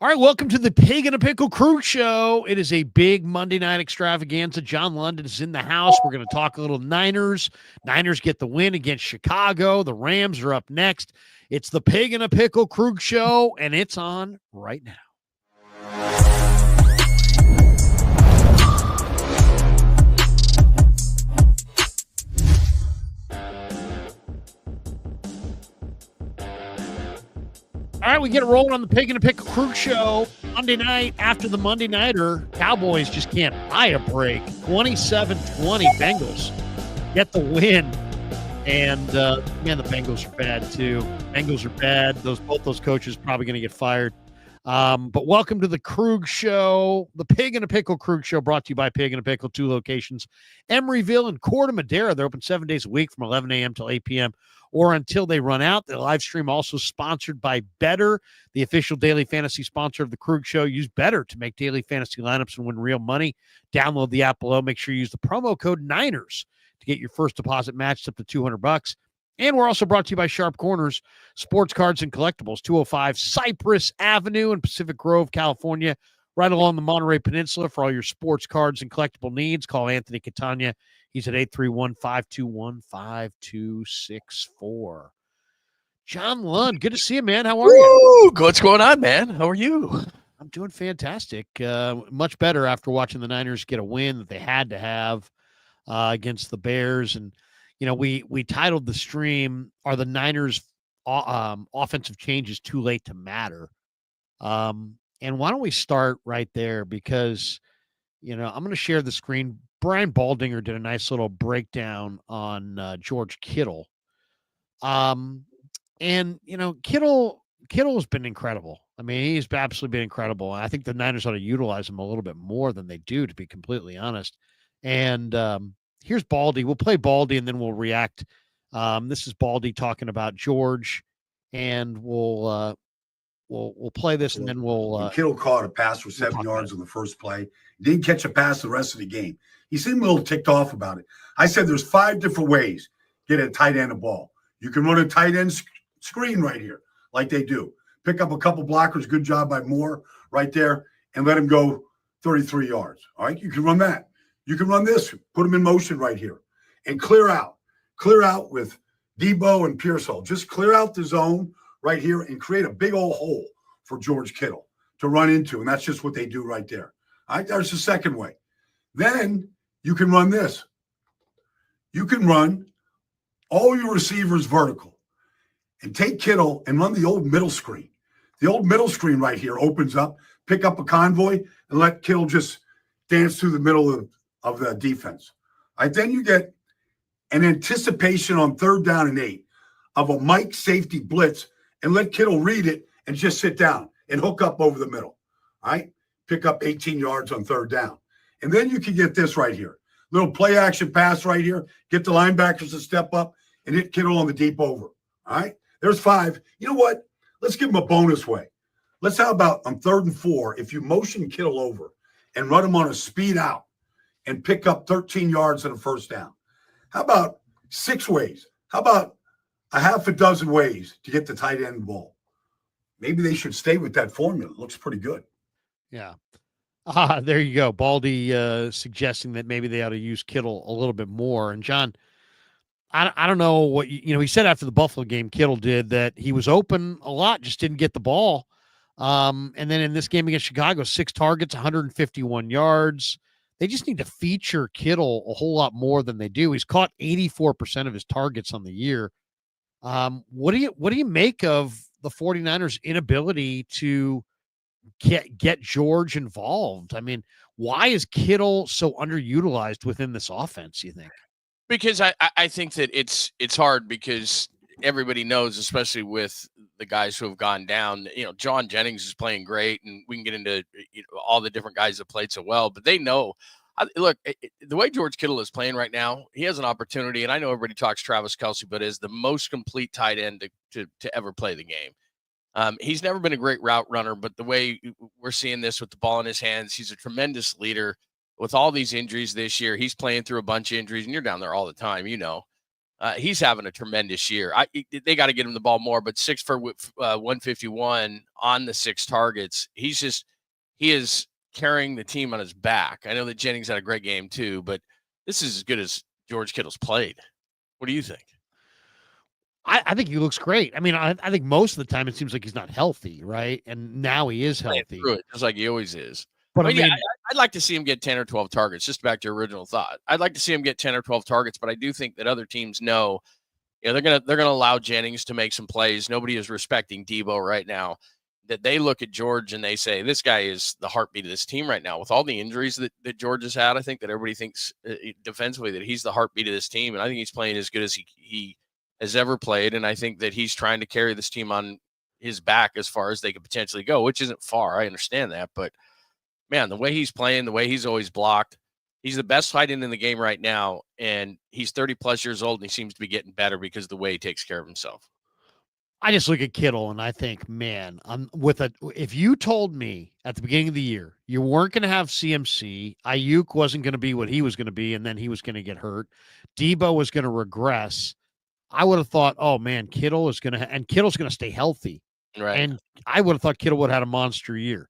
All right, welcome to the Pig and a Pickle Crew Show. It is a big Monday night extravaganza. John London is in the house. We're going to talk a little Niners. Niners get the win against Chicago. The Rams are up next. It's the Pig and a Pickle Crew Show, and it's on right now. All right, we get it rolling on the Pig and a Pickle Crew Show. Monday night after the Monday Nighter, Cowboys just can't buy a break. 27-20 Bengals get the win. And, man, the Bengals are bad too. Bengals are bad. Both those coaches probably going to get fired. But welcome to the Krug Show, the Pig and a Pickle Krug Show, brought to you by Pig and a Pickle, 2 locations, Emeryville and Corte Madera. They're open 7 days a week from 11 a.m. till 8 p.m. or until they run out. The live stream also sponsored by Better, the official daily fantasy sponsor of the Krug Show. Use Better to make daily fantasy lineups and win real money. Download the app below. Make sure you use the promo code Niners to get your first deposit matched up to $200. And we're also brought to you by Sharp Corners, Sports Cards and Collectibles, 205 Cypress Avenue in Pacific Grove, California, right along the Monterey Peninsula. For all your sports cards and collectible needs, call Anthony Catania. He's at 831-521-5264. John Lund, good to see you, man. How are you? What's going on, man? How are you? I'm doing fantastic. Much better after watching the Niners get a win that they had to have against the Bears. And you know, we titled the stream, "Are the Niners' offensive changes too late to matter?" And why don't we start right there? Because, you know, I'm going to share the screen. Brian Baldinger did a nice little breakdown on George Kittle. And, you know, Kittle has been incredible. I mean, he's absolutely been incredible. I think the Niners ought to utilize him a little bit more than they do, to be completely honest. And, here's Baldy. We'll play Baldy and then we'll react. This is Baldy talking about George, and we'll play this and then we'll. Kittle caught a pass for 7 yards on the first play. Didn't catch a pass the rest of the game. He seemed a little ticked off about it. I said there's 5 different ways to get a tight end a ball. You can run a tight end screen right here, like they do. Pick up a couple blockers. Good job by Moore right there, and let him go 33 yards. All right, you can run that. You can run this, put them in motion right here, and clear out. Clear out with Deebo and Pearsall. Just clear out the zone right here and create a big old hole for George Kittle to run into, and that's just what they do right there. All right, there's the second way. Then you can run this. You can run all your receivers vertical and take Kittle and run the old middle screen. The old middle screen right here opens up, pick up a convoy, and let Kittle just dance through the middle of the defense. All right, then you get an anticipation on 3rd down and 8 of a Mike safety blitz, and let Kittle read it and just sit down and hook up over the middle. All right, pick up 18 yards on 3rd down. And then you can get this right here. Little play action pass right here. Get the linebackers to step up and hit Kittle on the deep over. All right, there's 5. You know what? Let's give him a bonus way. How about on 3rd and 4, if you motion Kittle over and run him on a speed out and pick up 13 yards and a first down. How about 6 ways? How about a half a dozen ways to get the tight end ball? Maybe they should stay with that formula. It looks pretty good. Yeah. There you go. Baldy suggesting that maybe they ought to use Kittle a little bit more. And John, I don't know what, he said after the Buffalo game, Kittle did, that he was open a lot, just didn't get the ball. And then in this game against Chicago, 6 targets, 151 yards. They just need to feature Kittle a whole lot more than they do. He's caught 84% of his targets on the year. What do you make of the 49ers' inability to get George involved? I mean, why is Kittle so underutilized within this offense, you think? Because I think that it's hard, because everybody knows, especially with the guys who have gone down, John Jennings is playing great, and we can get into all the different guys that played so well, but they know, look, the way George Kittle is playing right now, he has an opportunity, and I know everybody talks Travis Kelce, but is the most complete tight end to ever play the game. He's never been a great route runner, but the way we're seeing this with the ball in his hands, he's a tremendous leader. With all these injuries this year, he's playing through a bunch of injuries, and you're down there all the time, He's having a tremendous year. They got to get him the ball more, but 6 for 151 on the 6 targets. He is carrying the team on his back. I know that Jennings had a great game too, but this is as good as George Kittle's played. What do you think? I think he looks great. I mean, I think most of the time it seems like he's not healthy, right? And now he is healthy. Through it, just like he always is. But I mean, I'd like to see him get 10 or 12 targets. Just back to your original thought. I'd like to see him get 10 or 12 targets, but I do think that other teams know, they're gonna allow Jennings to make some plays. Nobody is respecting Deebo right now. That they look at George and they say, this guy is the heartbeat of this team right now. With all the injuries that George has had, I think that everybody thinks defensively that he's the heartbeat of this team. And I think he's playing as good as he has ever played. And I think that he's trying to carry this team on his back as far as they could potentially go, which isn't far. I understand that. But, man, the way he's playing, the way he's always blocked, he's the best tight end in the game right now. And he's 30-plus years old, and he seems to be getting better because of the way he takes care of himself. I just look at Kittle and I think, man, if you told me at the beginning of the year you weren't going to have CMC, Ayuk wasn't going to be what he was going to be, and then he was going to get hurt, Deebo was going to regress, I would have thought, oh man, Kittle is going to, and Kittle's going to stay healthy. Right. And I would have thought Kittle would have had a monster year.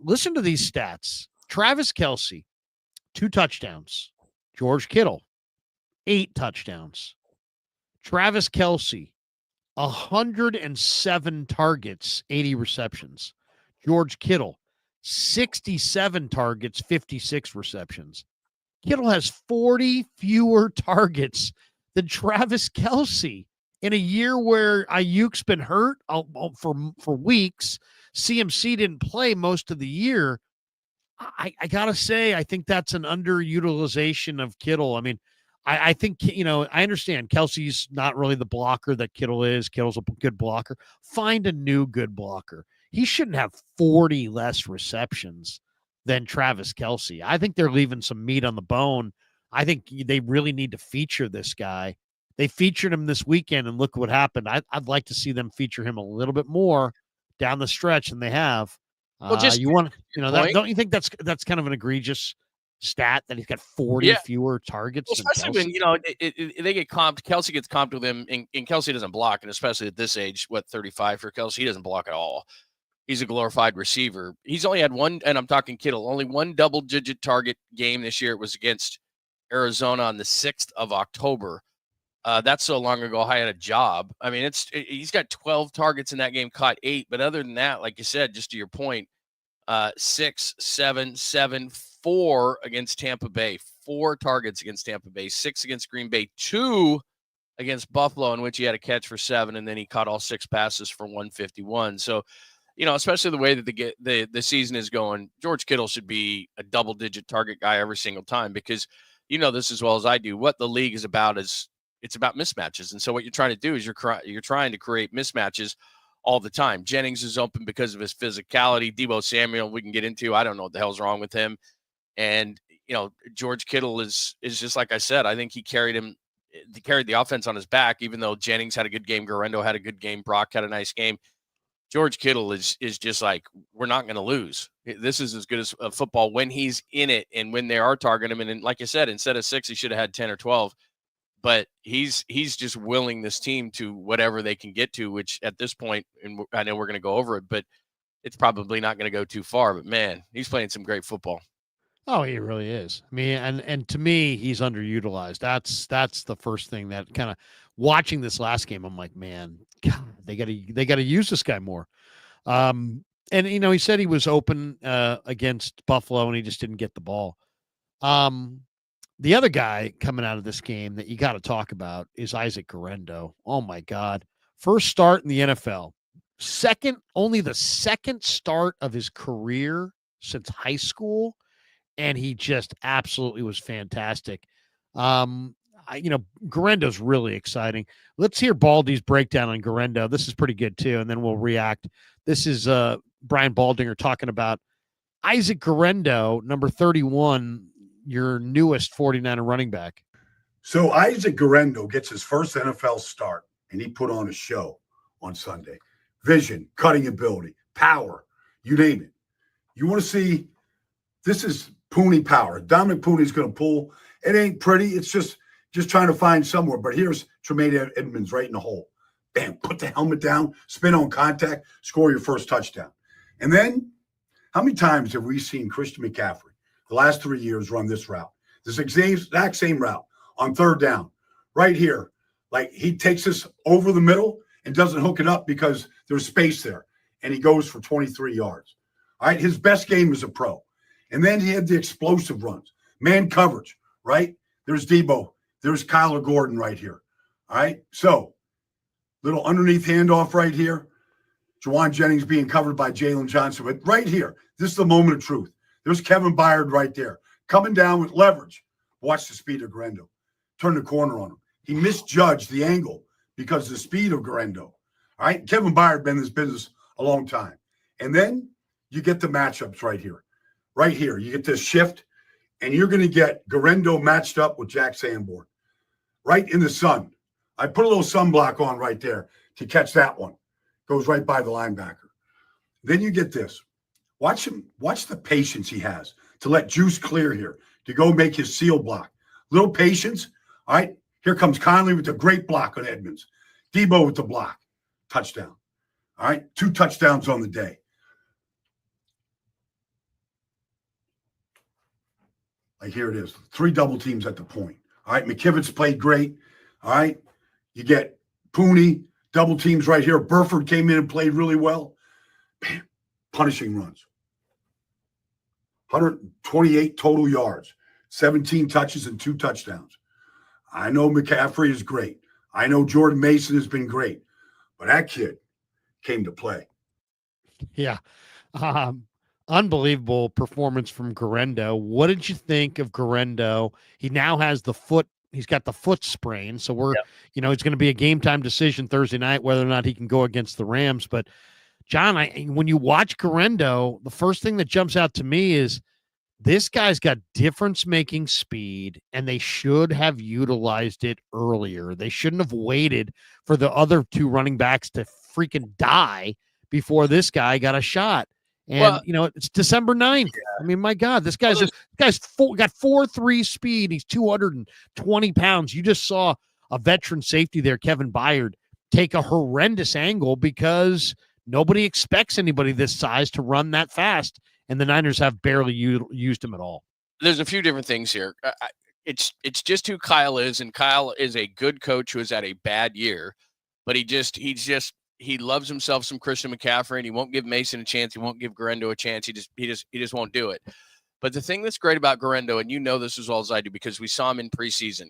Listen to these stats. Travis Kelce, 2 touchdowns. George Kittle, 8 touchdowns. Travis Kelce, 107 targets, 80 receptions. George Kittle, 67 targets, 56 receptions. Kittle has 40 fewer targets than Travis Kelce in a year where Ayuk's been hurt for weeks. CMC didn't play most of the year. I got to say, I think that's an underutilization of Kittle. I mean, I think, I understand Kelce's not really the blocker that Kittle is. Kittle's a good blocker. Find a new good blocker. He shouldn't have 40 less receptions than Travis Kelce. I think they're leaving some meat on the bone. I think they really need to feature this guy. They featured him this weekend, and look what happened. I'd like to see them feature him a little bit more down the stretch than they have. Well, just don't you think that's kind of an egregious stat that he's got 40 fewer targets? Well, especially when they get comped. Kelce gets comped with him, and Kelce doesn't block, and especially at this age, 35 for Kelce, he doesn't block at all. He's a glorified receiver. He's only had one, and I'm talking Kittle, only one double-digit target game this year. It was against Arizona on the 6th of October. That's so long ago. I had a job. I mean, he's got 12 targets in that game, caught 8. But other than that, like you said, just to your point, 6, 7, 7, 4 against Tampa Bay, 4 targets against Tampa Bay, 6 against Green Bay, 2 against Buffalo, in which he had a catch for 7, and then he caught all 6 passes for 151. So, especially the way that the season is going, George Kittle should be a double-digit target guy every single time, because this as well as I do. What the league is about is it's about mismatches. And so what you're trying to do is you're trying to create mismatches all the time. Jennings is open because of his physicality. Deebo Samuel, we can get into. I don't know what the hell's wrong with him. And, George Kittle is just like I said. I think he carried the offense on his back, even though Jennings had a good game. Guerendo had a good game. Brock had a nice game. George Kittle is just like, we're not going to lose. This is as good as football when he's in it and when they are targeting him. And like I said, instead of 6, he should have had 10 or 12. But he's just willing this team to whatever they can get to, which at this point, and I know we're going to go over it, but it's probably not going to go too far. But, man, he's playing some great football. Oh, he really is. I mean, and to me, he's underutilized. That's the first thing that kind of watching this last game, I'm like, man, God, they got to use this guy more. And he said he was open against Buffalo and he just didn't get the ball. The other guy coming out of this game that you got to talk about is Isaac Guerendo. Oh my God. First start in the NFL. Only the second start of his career since high school. And he just absolutely was fantastic. Guerendo's really exciting. Let's hear Baldy's breakdown on Guerendo. This is pretty good too. And then we'll react. This is Brian Baldinger talking about Isaac Guerendo, number 31, your newest 49er running back. So Isaac Guerendo gets his first NFL start, and he put on a show on Sunday. Vision, cutting ability, power, you name it. You want to see, this is Pooney power. Dominic Pooney's going to pull. It ain't pretty. It's just, just trying to find somewhere. But here's Tremaine Edmonds right in the hole. Bam, put the helmet down, spin on contact, score your first touchdown. And then, how many times have we seen Christian McCaffrey the last 3 years run this route? This exact same route on third down, right here. Like he takes us over the middle and doesn't hook it up because there's space there. And he goes for 23 yards. All right, his best game as a pro. And then he had the explosive runs. Man coverage, right? There's Deebo. There's Kyler Gordon right here. All right, so little underneath handoff right here. Juwan Jennings being covered by Jalen Johnson. But right here, this is the moment of truth. There's Kevin Byard right there. Coming down with leverage. Watch the speed of Guerendo. Turn the corner on him. He misjudged the angle because of the speed of Guerendo. All right, Kevin Byard been in this business a long time. And then you get the matchups right here. Right here, you get this shift, and you're going to get Guerendo matched up with Jack Sanborn. Right in the sun. I put a little sunblock on right there to catch that one. Goes right by the linebacker. Then you get this. Watch him. Watch the patience he has to let Juice clear here, to go make his seal block. Little patience. All right. Here comes Conley with a great block on Edmonds. Deebo with the block. Touchdown. All right. 2 touchdowns on the day. Like here it is. 3 double teams at the point. All right. McKivitz played great. All right. You get Pooney, double teams right here. Burford came in and played really well. Bam. Punishing runs. 128 total yards, 17 touches and 2 touchdowns. I know McCaffrey is great. I know Jordan Mason has been great, but that kid came to play. Yeah. Unbelievable performance from Guerendo. What did you think of Guerendo? He now has the foot. He's got the foot sprain. So it's going to be a game time decision Thursday night, whether or not he can go against the Rams. But John, when you watch Guerendo, the first thing that jumps out to me is this guy's got difference-making speed, and they should have utilized it earlier. They shouldn't have waited for the other 2 running backs to freaking die before this guy got a shot. And, it's December 9th. Yeah. I mean, my God, this guy's got 4.3 speed. He's 220 pounds. You just saw a veteran safety there, Kevin Byard, take a horrendous angle because nobody expects anybody this size to run that fast, and the Niners have barely used him at all. There's a few different things here. It's just who Kyle is, and Kyle is a good coach who has had a bad year, but he loves himself some Christian McCaffrey, and he won't give Mason a chance. He won't give Guerendo a chance. He just won't do it. But the thing that's great about Guerendo, and you know this as well as I do because we saw him in preseason,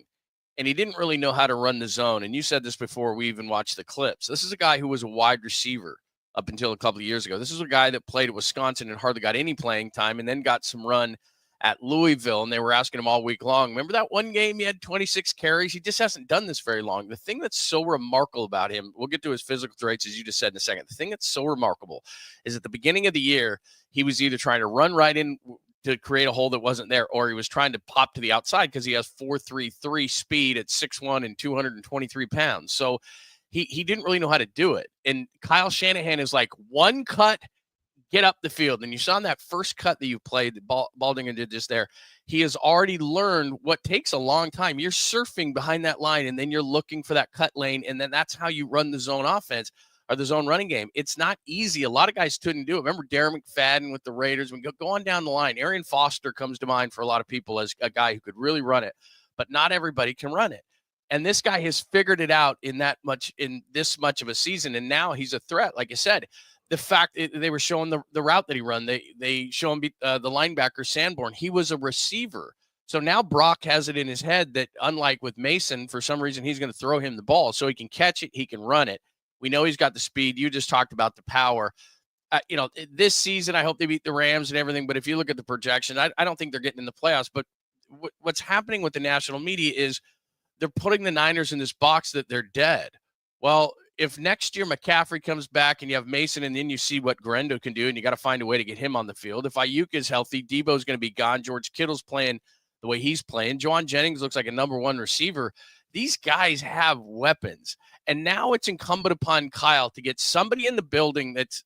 and he didn't really know how to run the zone. And you said this before we even watched the clips. This is a guy who was a wide receiver up until a couple of years ago. This is a guy that played at Wisconsin and hardly got any playing time and then got some run at Louisville, and they were asking him all week long. Remember that one game he had 26 carries? He just hasn't done this very long. The thing that's so remarkable about him, we'll get to his physical traits, as you just said in a second. The thing that's so remarkable is at the beginning of the year, he was either trying to run right in to create a hole that wasn't there, or he was trying to pop to the outside because he has 4.33 speed at 6'1" and 223 pounds. So he didn't really know how to do it. And Kyle Shanahan is like, one cut, get up the field. And you saw in that first cut that you played, that Baldinger did just there, he has already learned what takes a long time. You're surfing behind that line, and then you're looking for that cut lane, and then that's how you run the zone offense or the zone running game. It's not easy. A lot of guys couldn't do it. Remember Darren McFadden with the Raiders? We go on down the line. Arian Foster comes to mind for a lot of people as a guy who could really run it, but not everybody can run it. And this guy has figured it out in this much of a season, and now he's a threat. Like I said, the fact they were showing the route that he run, they show him the linebacker Sanborn. He was a receiver. So now Brock has it in his head that unlike with Mason, for some reason, he's going to throw him the ball so he can catch it. He can run it. We know he's got the speed. You just talked about the power. This season, I hope they beat the Rams and everything. But if you look at the projection, I don't think they're getting in the playoffs. But what's happening with the national media is they're putting the Niners in this box that they're dead. Well, if next year McCaffrey comes back and you have Mason and then you see what Guerendo can do and you got to find a way to get him on the field. If Ayuk is healthy, Deebo's going to be gone. George Kittle's playing the way he's playing. Juwan Jennings looks like a number one receiver. These guys have weapons. And now it's incumbent upon Kyle to get somebody in the building that's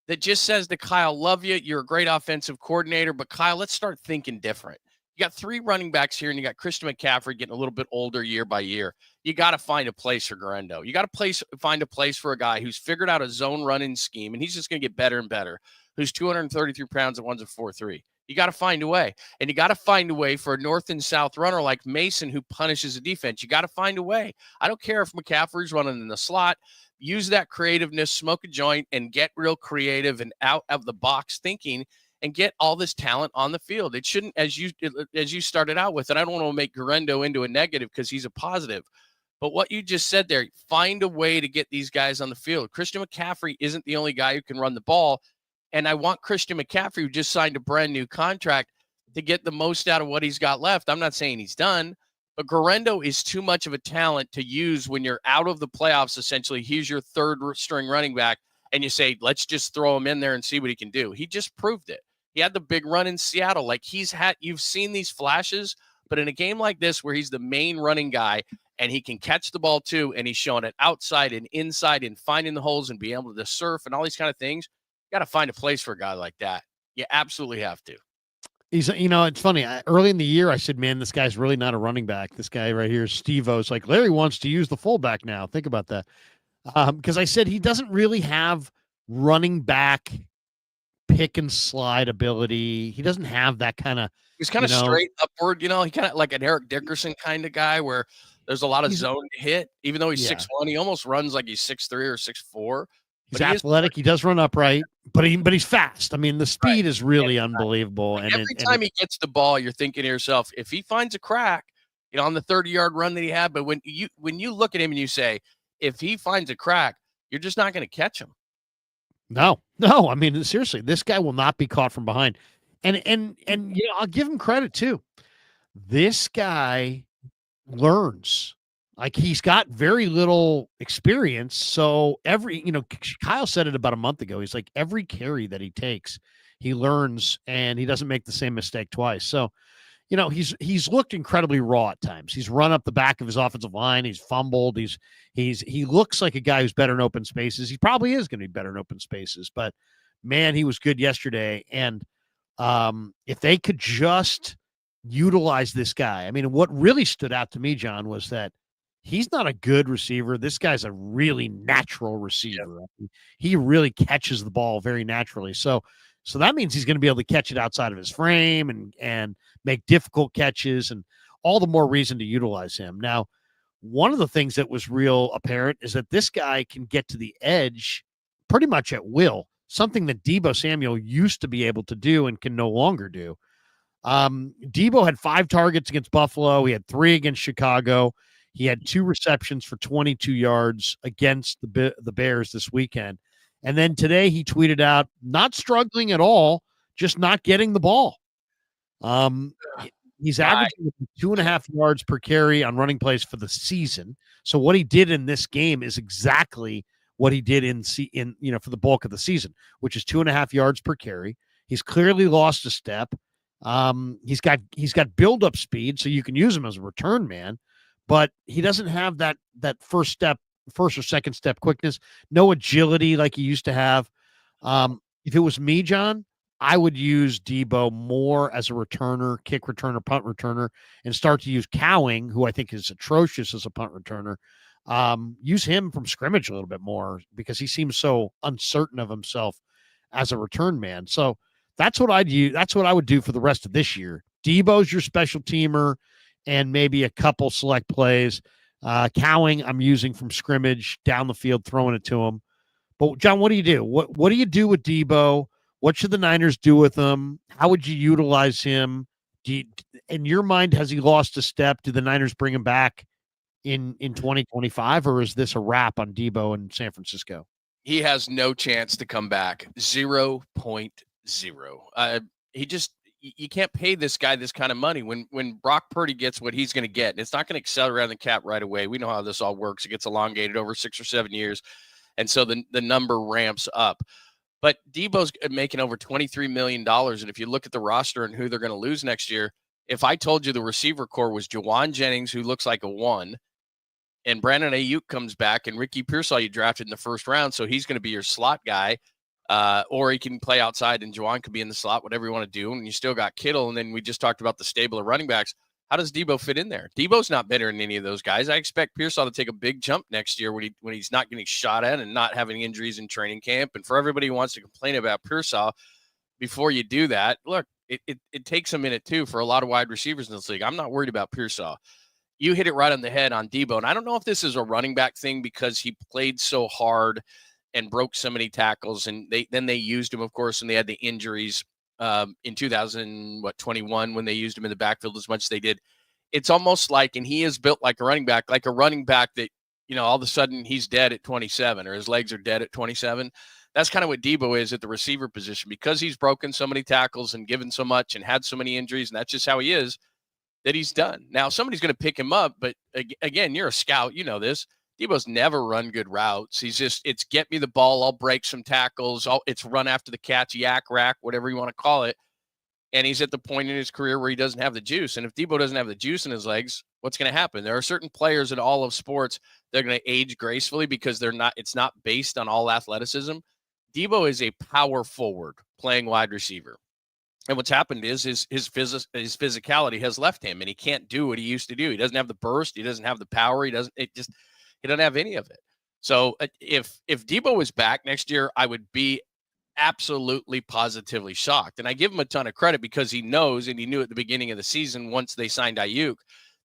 that just says to Kyle, love you. You're a great offensive coordinator, but Kyle, let's start thinking different. You got 3 running backs here, and you got Christian McCaffrey getting a little bit older year by year. You got to find a place for Guerendo. You got to find a place for a guy who's figured out a zone running scheme, and he's just going to get better and better, who's 233 pounds and runs a 4.3. You got to find a way. And you got to find a way for a north and south runner like Mason who punishes the defense. You got to find a way. I don't care if McCaffrey's running in the slot. Use that creativeness, smoke a joint, and get real creative and out of the box thinking and get all this talent on the field. It shouldn't, as you started out with, and I don't want to make Guerendo into a negative because he's a positive, but what you just said there, find a way to get these guys on the field. Christian McCaffrey isn't the only guy who can run the ball, and I want Christian McCaffrey, who just signed a brand new contract, to get the most out of what he's got left. I'm not saying he's done, but Guerendo is too much of a talent to use when you're out of the playoffs. Essentially, he's your third string running back, and you say, let's just throw him in there and see what he can do. He just proved it. He had the big run in Seattle. Like you've seen these flashes, but in a game like this where he's the main running guy and he can catch the ball too, and he's showing it outside and inside and finding the holes and being able to surf and all these kind of things, you got to find a place for a guy like that. You absolutely have to. He's, it's funny. Early in the year, I said, man, this guy's really not a running back. This guy right here, Steve-O's like, Larry wants to use the fullback now. Think about that. Because I said he doesn't really have running back pick and slide ability. He doesn't have that kind of. He's kind of straight upward, He kind of like an Eric Dickerson kind of guy where there's a lot of zone to hit. Even though he's 6'1", he almost runs like he's 6'3" or 6'4". He's athletic. He does run upright, but he's fast. I mean, the speed is really unbelievable. And every time he gets the ball, you're thinking to yourself, if he finds a crack, on the 30-yard run that he had, but when you look at him and you say, if he finds a crack, you're just not going to catch him. No. I mean, seriously, this guy will not be caught from behind. And I'll give him credit too. This guy learns. Like, he's got very little experience. So Kyle said it about a month ago. He's like, every carry that he takes, he learns and he doesn't make the same mistake twice. So, he's looked incredibly raw at times. He's run up the back of his offensive line. He's fumbled. He looks like a guy who's better in open spaces. He probably is going to be better in open spaces, but man, he was good yesterday. And if they could just utilize this guy, I mean, what really stood out to me, John, was that he's not a good receiver. This guy's a really natural receiver. Yeah. He really catches the ball very naturally. So that means he's going to be able to catch it outside of his frame and make difficult catches, and all the more reason to utilize him. Now, one of the things that was real apparent is that this guy can get to the edge pretty much at will, something that Deebo Samuel used to be able to do and can no longer do. Deebo had 5 targets against Buffalo. He had 3 against Chicago. He had 2 receptions for 22 yards against the Bears this weekend. And then today he tweeted out, not struggling at all, just not getting the ball. He's averaging 2.5 yards per carry on running plays for the season. So what he did in this game is exactly what he did for the bulk of the season, which is 2.5 yards per carry. He's clearly lost a step. He's got build-up speed, so you can use him as a return man, but he doesn't have that first or second step quickness, no agility like he used to have. If it was me, John, I would use Deebo more as a returner, kick returner, punt returner, and start to use Cowing, who I think is atrocious as a punt returner. Use him from scrimmage a little bit more because he seems so uncertain of himself as a return man. So that's what I'd use. That's what I would do for the rest of this year. Deebo's your special teamer and maybe a couple select plays. Cowing, I'm using from scrimmage down the field, throwing it to him. But John, what do you do? What do you do with Deebo? What should the Niners do with him? How would you utilize him? In your mind, has he lost a step? Do the Niners bring him back in 2025, or is this a wrap on Deebo in San Francisco? He has no chance to come back. 0.0. You can't pay this guy this kind of money when Brock Purdy gets what he's going to get. And it's not going to accelerate the cap right away. We know how this all works. It gets elongated over 6 or 7 years. And so the number ramps up. But Deebo's making over $23 million. And if you look at the roster and who they're going to lose next year, if I told you the receiver core was Jawan Jennings, who looks like a 1, and Brandon Ayuk comes back, and Ricky Pearsall you drafted in the first round, so he's going to be your slot guy. Or he can play outside and Juwan could be in the slot, whatever you want to do. And you still got Kittle. And then we just talked about the stable of running backs. How does Deebo fit in there? Deebo's not better than any of those guys. I expect Pearsall to take a big jump next year when he's not getting shot at and not having injuries in training camp. And for everybody who wants to complain about Pearsall, before you do that, look, it takes a minute too for a lot of wide receivers in this league. I'm not worried about Pearsall. You hit it right on the head on Deebo. And I don't know if this is a running back thing because he played so hard and broke so many tackles. And they used him, of course, when they had the injuries in 2021 when they used him in the backfield as much as they did. It's almost like, and he is built like a running back that, all of a sudden he's dead at 27 or his legs are dead at 27. That's kind of what Deebo is at the receiver position because he's broken so many tackles and given so much and had so many injuries. And that's just how he is, that he's done. Now, somebody's going to pick him up. But again, you're a scout. You know this. Deebo's never run good routes. It's get me the ball. I'll break some tackles. It's run after the catch, yak rack, whatever you want to call it. And he's at the point in his career where he doesn't have the juice. And if Deebo doesn't have the juice in his legs, what's going to happen? There are certain players in all of sports that are going to age gracefully because it's not based on all athleticism. Deebo is a power forward playing wide receiver. And what's happened is his physicality has left him and he can't do what he used to do. He doesn't have the burst. He doesn't have the power. He doesn't have any of it. So if Deebo was back next year, I would be absolutely positively shocked. And I give him a ton of credit because he knows, and he knew at the beginning of the season, once they signed Ayuk,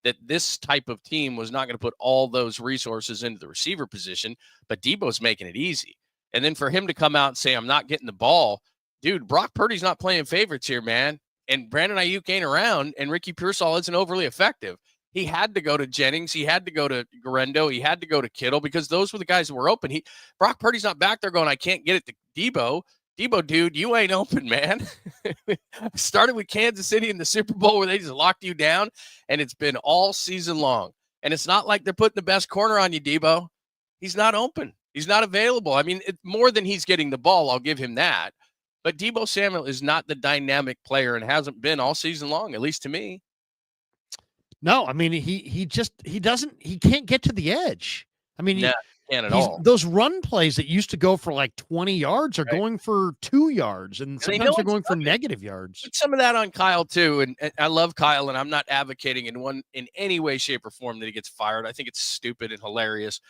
that this type of team was not going to put all those resources into the receiver position, but Deebo's making it easy. And then for him to come out and say, I'm not getting the ball, dude, Brock Purdy's not playing favorites here, man. And Brandon Ayuk ain't around, and Ricky Pearsall isn't overly effective. He had to go to Jennings. He had to go to Guerendo. He had to go to Kittle because those were the guys that were open. Brock Purdy's not back there going, I can't get it to Deebo. Deebo, dude, you ain't open, man. Started with Kansas City in the Super Bowl where they just locked you down, and it's been all season long. And it's not like they're putting the best corner on you, Deebo. He's not open. He's not available. I mean, more than he's getting the ball, I'll give him that. But Deebo Samuel is not the dynamic player and hasn't been all season long, at least to me. No, I mean, he can't get to the edge. I mean, can't at all. Those run plays that used to go for like 20 yards are going for 2 yards, and sometimes they're going for negative yards. Put some of that on Kyle too, and I love Kyle, and I'm not advocating in any way, shape, or form that he gets fired. I think it's stupid and hilarious.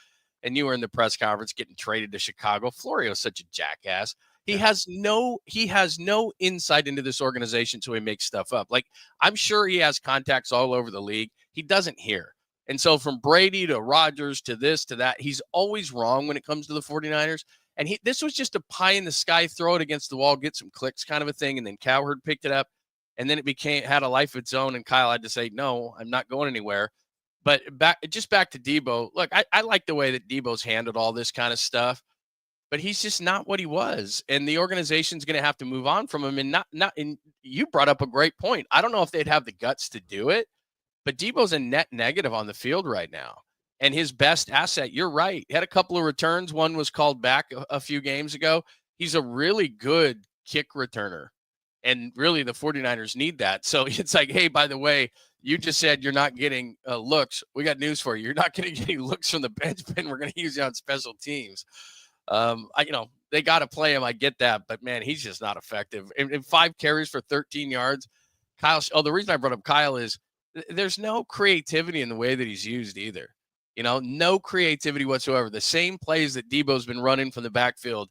And you were in the press conference getting traded to Chicago. Florio's such a jackass. He has no insight into this organization, so he makes stuff up. Like, I'm sure he has contacts all over the league. He doesn't hear. And so from Brady to Rodgers to this to that, he's always wrong when it comes to the 49ers. And this was just a pie in the sky, throw it against the wall, get some clicks kind of a thing. And then Cowherd picked it up, and then it had a life of its own. And Kyle had to say, no, I'm not going anywhere. But back to Deebo. Look, I like the way that Deebo's handled all this kind of stuff, but he's just not what he was. And the organization's going to have to move on from him. And you brought up a great point. I don't know if they'd have the guts to do it, but Deebo's a net negative on the field right now. And his best asset, you're right, he had a couple of returns. One was called back a few games ago. He's a really good kick returner. And really the 49ers need that. So it's like, hey, by the way, you just said you're not getting looks. We got news for you. You're not going to get any looks from the bench, Ben. We're going to use you on special teams. They got to play him. I get that, but man, he's just not effective. And 5 carries for 13 yards. Kyle. Oh, the reason I brought up Kyle is there's no creativity in the way that he's used either. No creativity whatsoever. The same plays that Deebo's been running from the backfield,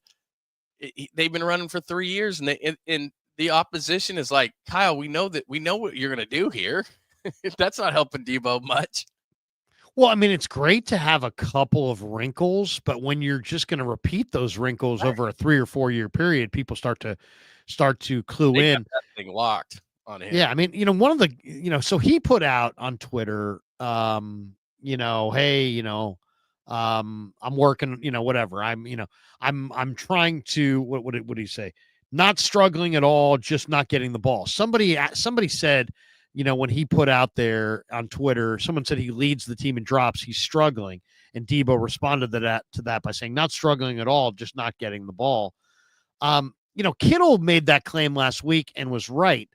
they've been running for 3 years, and the opposition is like, Kyle, we know what you're going to do here. That's not helping Deebo much. Well, I mean, it's great to have a couple of wrinkles, but when you're just going to repeat those wrinkles over a 3 or 4 year period, people start to clue they in. Got that thing locked on him. Yeah, I mean, one of the, so he put out on Twitter, hey, I'm working, whatever. I'm trying to, what did he say? Not struggling at all, just not getting the ball. Somebody said, when he put out there on Twitter, someone said he leads the team in drops. He's struggling. And Deebo responded to that by saying, not struggling at all, just not getting the ball. Kittle made that claim last week and was right.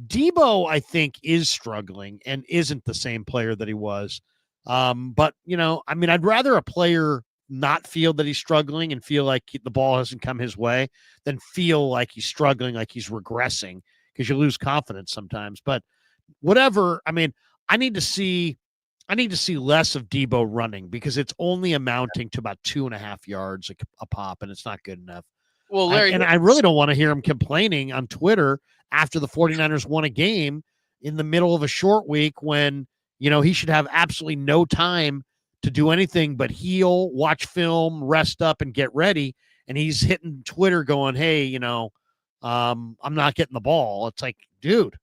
Deebo, I think, is struggling and isn't the same player that he was. But I'd rather a player not feel that he's struggling and feel like the ball hasn't come his way than feel like he's struggling, like he's regressing, because you lose confidence sometimes. But whatever, I mean, I need to see less of Deebo running, because it's only amounting to about 2.5 yards a pop, and it's not good enough. Well, Larry, I really don't want to hear him complaining on Twitter after the 49ers won a game in the middle of a short week when, he should have absolutely no time to do anything but heal, watch film, rest up, and get ready. And he's hitting Twitter going, hey, I'm not getting the ball. It's like, dude,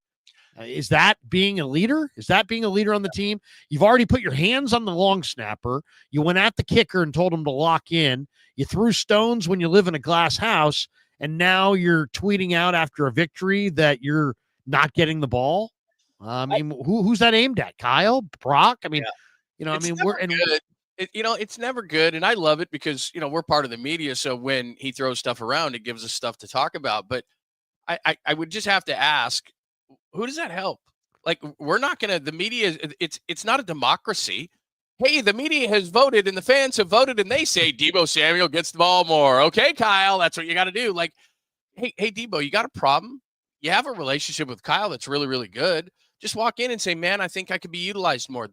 is that being a leader? Is that being a leader on the team? You've already put your hands on the long snapper. You went at the kicker and told him to lock in. You threw stones when you live in a glass house. And now you're tweeting out after a victory that you're not getting the ball. I mean, who's that aimed at? Kyle? Brock? I mean, good. It's never good. And I love it because, we're part of the media. So when he throws stuff around, it gives us stuff to talk about. But I would just have to ask, who does that help? Like, we're not going to, the media, it's not a democracy. Hey, the media has voted and the fans have voted and they say Deebo Samuel gets the ball more. Okay, Kyle, that's what you got to do. Like, hey, Deebo, you got a problem? You have a relationship with Kyle that's really, really good. Just walk in and say, man, I think I could be utilized more.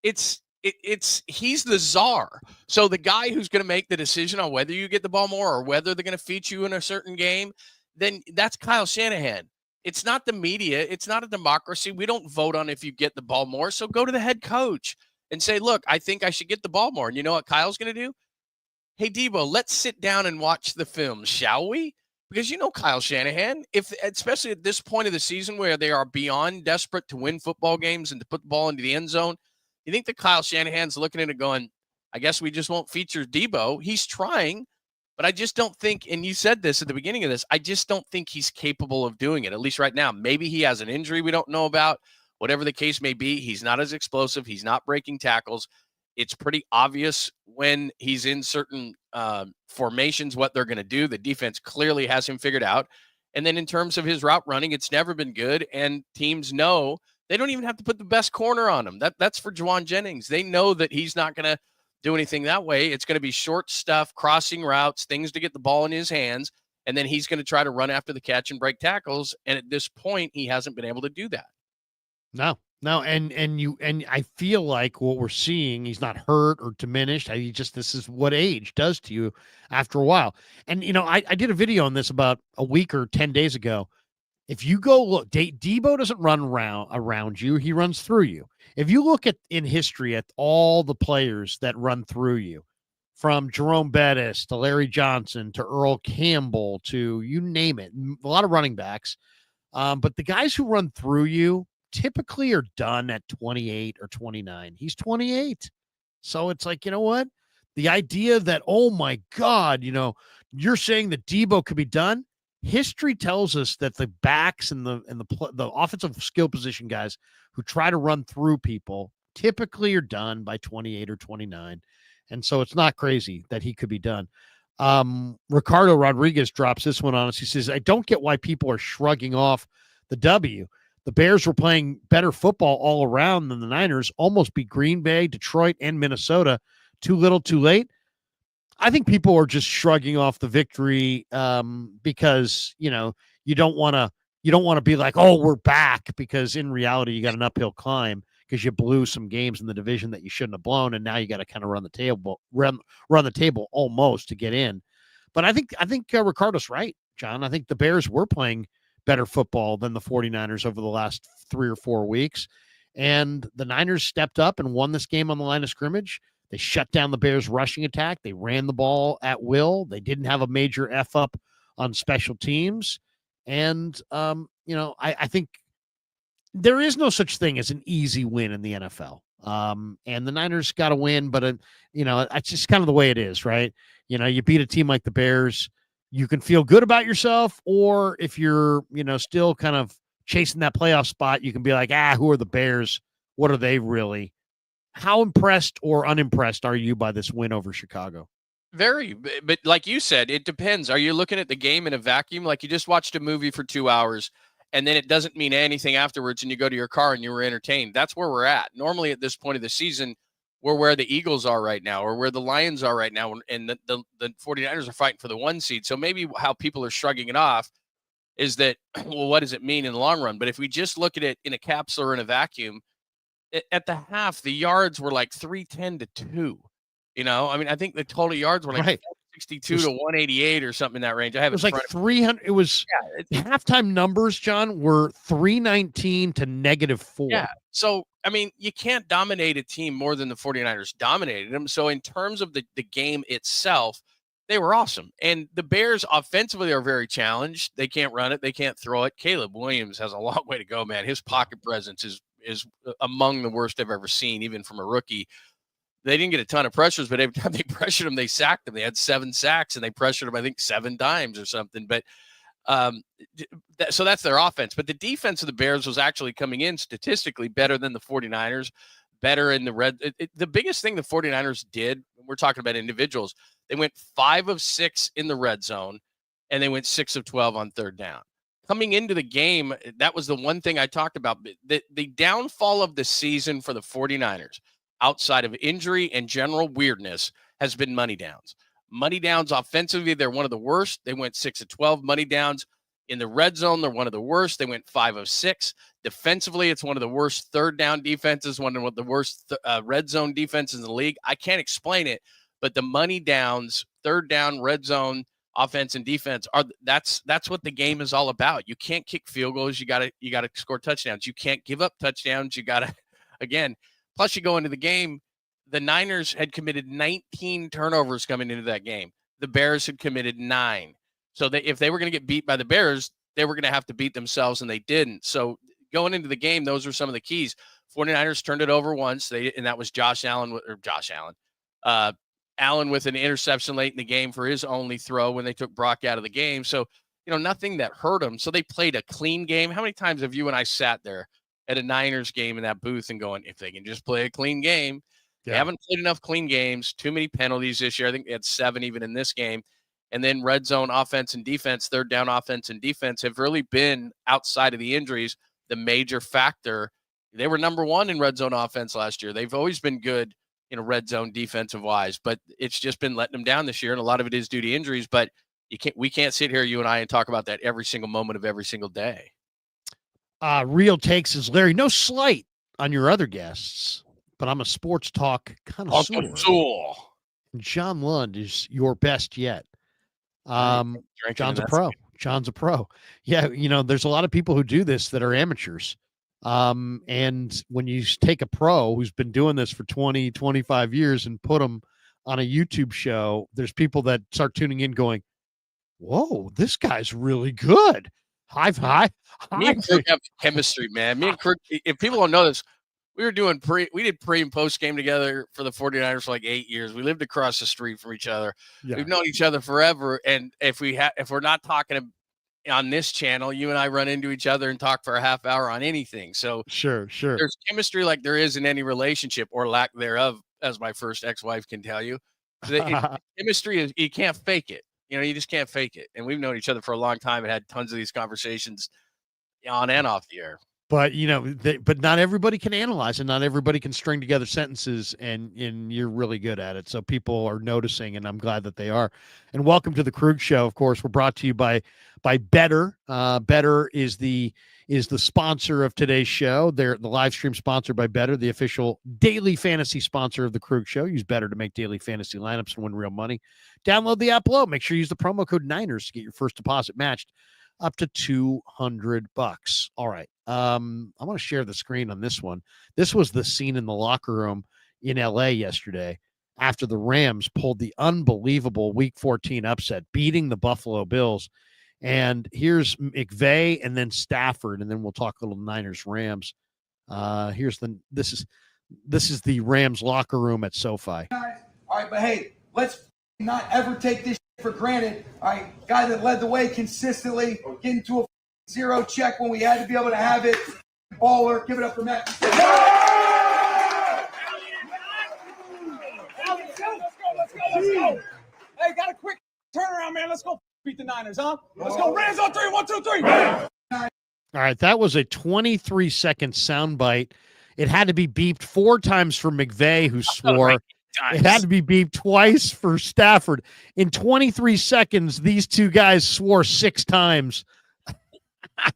He's the czar. So the guy who's going to make the decision on whether you get the ball more or whether they're going to feature you in a certain game, then that's Kyle Shanahan. It's not the media. It's not a democracy. We don't vote on if you get the ball more. So go to the head coach and say, look, I think I should get the ball more. And you know what Kyle's going to do? Hey, Deebo, let's sit down and watch the film, shall we? Because Kyle Shanahan, especially at this point of the season where they are beyond desperate to win football games and to put the ball into the end zone, you think that Kyle Shanahan's looking at it going, I guess we just won't feature Deebo. He's trying, but I just don't think, and you said this at the beginning of this, I just don't think he's capable of doing it, at least right now. Maybe he has an injury we don't know about. Whatever the case may be, he's not as explosive. He's not breaking tackles. It's pretty obvious when he's in certain formations what they're going to do. The defense clearly has him figured out. And then in terms of his route running, it's never been good. And teams know they don't even have to put the best corner on him. That's for Juwan Jennings. They know that he's not going to do anything that way. It's going to be short stuff, crossing routes, things to get the ball in his hands. And then he's going to try to run after the catch and break tackles. And at this point, he hasn't been able to do that. No. And I feel like what we're seeing, he's not hurt or diminished. This is what age does to you after a while. And, I did a video on this about a week or 10 days ago. If you go look, Deebo doesn't run around you. He runs through you. If you look in history at all the players that run through you, from Jerome Bettis to Larry Johnson to Earl Campbell to you name it, a lot of running backs. But the guys who run through you typically are done at 28 or 29. He's 28. So it's like, you know what? The idea that, oh my God, you're saying that Deebo could be done. History tells us that the backs and the offensive skill position guys who try to run through people typically are done by 28 or 29. And so it's not crazy that he could be done. Ricardo Rodriguez drops this one on us. He says, I don't get why people are shrugging off the W. The Bears were playing better football all around than the Niners, almost beat Green Bay, Detroit, and Minnesota. Too little, too late. I think people are just shrugging off the victory because, you don't want to be like, oh, we're back, because in reality, you got an uphill climb because you blew some games in the division that you shouldn't have blown. And now you got to kind of run the table almost to get in. But I think Ricardo's right, John. I think the Bears were playing better football than the 49ers over the last 3 or 4 weeks. And the Niners stepped up and won this game on the line of scrimmage. They shut down the Bears' rushing attack. They ran the ball at will. They didn't have a major F up on special teams. And, I think there is no such thing as an easy win in the NFL. And the Niners got to win, but, it's just kind of the way it is, right? You beat a team like the Bears, you can feel good about yourself, or if you're, still kind of chasing that playoff spot, you can be like, who are the Bears? What are they really? How impressed or unimpressed are you by this win over Chicago? Very, but like you said, it depends. Are you looking at the game in a vacuum? Like you just watched a movie for 2 hours and then it doesn't mean anything afterwards and you go to your car and you were entertained. That's where we're at. Normally at this point of the season, we're where the Eagles are right now or where the Lions are right now. And the 49ers are fighting for the 1 seed. So maybe how people are shrugging it off is that, well, what does it mean in the long run? But if we just look at it in a capsule or in a vacuum, at the half, the yards were like 310 to 2. I mean, I think the total yards were like 62 to 188 or something in that range. I have it was like 300. It was halftime numbers, John, were 319 to -4. Yeah. So, I mean, you can't dominate a team more than the 49ers dominated them. So in terms of the game itself, they were awesome. And the Bears offensively are very challenged. They can't run it. They can't throw it. Caleb Williams has a long way to go, man. His pocket presence is among the worst I've ever seen, even from a rookie. They didn't get a ton of pressures, but every time they pressured him, they sacked him. They had 7 sacks, and they pressured him, I think, 7 times or something. But so that's their offense. But the defense of the Bears was actually coming in statistically better than the 49ers, better in the red. The biggest thing the 49ers did, we're talking about individuals, they went 5 of 6 in the red zone, and they went 6 of 12 on third down. Coming into the game, that was the one thing I talked about. The downfall of the season for the 49ers, outside of injury and general weirdness, has been money downs. Money downs offensively, they're one of the worst. They went 6 of 12 money downs. In the red zone, they're one of the worst. They went 5 of 6. Defensively, it's one of the worst third down defenses, one of the worst red zone defenses in the league. I can't explain it, but the money downs, third down, red zone, offense and defense that's what the game is all about. You can't kick field goals. You gotta score touchdowns. You can't give up touchdowns. You gotta, again, plus you go into the game, the Niners had committed 19 turnovers coming into that game. The Bears had committed 9. So if they were going to get beat by the Bears, they were going to have to beat themselves, and they didn't. So going into the game, those were some of the keys. 49ers turned it over once, and that was Allen with an interception late in the game for his only throw when they took Brock out of the game. So, nothing that hurt them. So they played a clean game. How many times have you and I sat there at a Niners game in that booth and going, if they can just play a clean game? They haven't played enough clean games, too many penalties this year. I think they had 7 even in this game. And then red zone offense and defense, third down offense and defense have really been, outside of the injuries, the major factor. They were number 1 in red zone offense last year. They've always been good red zone defensive wise, but it's just been letting them down this year. And a lot of it is due to injuries, but we can't sit here, you and I, and talk about that every single moment of every single day. Real Takes is Larry. No slight on your other guests, but I'm a sports talk connoisseur. John Lund is your best yet. John's a pro. John's a pro. Yeah. There's a lot of people who do this that are amateurs. And when you take a pro who's been doing this for 20, 25 years and put them on a YouTube show, there's people that start tuning in going, whoa, this guy's really good. High. Me and Krueg have chemistry, man. Me and Krueg, if people don't know this, we did pre and post game together for the 49ers for like 8 years. We lived across the street from each other. Yeah. We've known each other forever. And if we're not talking on this channel, you and I run into each other and talk for a half hour on anything. So sure. There's chemistry like there is in any relationship, or lack thereof, as my first ex-wife can tell you. Chemistry is, you can't fake it. You just can't fake it. And we've known each other for a long time and had tons of these conversations on and off the air. But but not everybody can analyze, and not everybody can string together sentences, and you're really good at it. So people are noticing, and I'm glad that they are. And welcome to the Krueg Show. Of course, we're brought to you by Better. Better is the sponsor of today's show. They're the live stream sponsored by Better, the official daily fantasy sponsor of the Krueg Show. Use Better to make daily fantasy lineups and win real money. Download the app below. Make sure you use the promo code Niners to get your first deposit matched up to $200. All right. I want to share the screen on this one. This was the scene in the locker room in LA yesterday after the Rams pulled the unbelievable Week 14 upset, beating the Buffalo Bills. And here's McVay and then Stafford, and then we'll talk a little Niners Rams. This is the Rams locker room at SoFi. All right, but hey, let's not ever take this for granted. All right, guy that led the way consistently, getting to a 0 check when we had to be able to have it. Baller, give it up for Matt. Let's go. Hey, got a quick turnaround, man. Let's go beat the Niners, huh? Let's go. Rams on 3. 1, 2, 3. All right, that was a 23-second soundbite It had to be beeped 4 times for McVay, who swore. Times. It had to be beeped twice for Stafford. In 23 seconds, these two guys swore 6 times.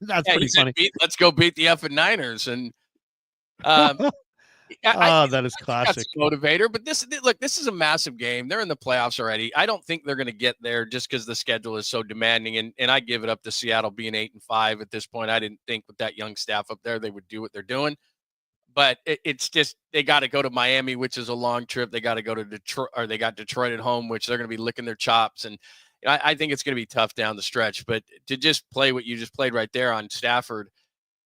That's pretty funny. Let's go beat the effing Niners. And that is classic. Motivator. But this is a massive game. They're in the playoffs already. I don't think they're going to get there just because the schedule is so demanding. And I give it up to Seattle being 8-5 at this point. I didn't think with that young staff up there they would do what they're doing. But it's just they got to go to Miami, which is a long trip. They got to go to Detroit, or they got Detroit at home, which they're going to be licking their chops. And I think it's going to be tough down the stretch. But to just play what you just played right there on Stafford,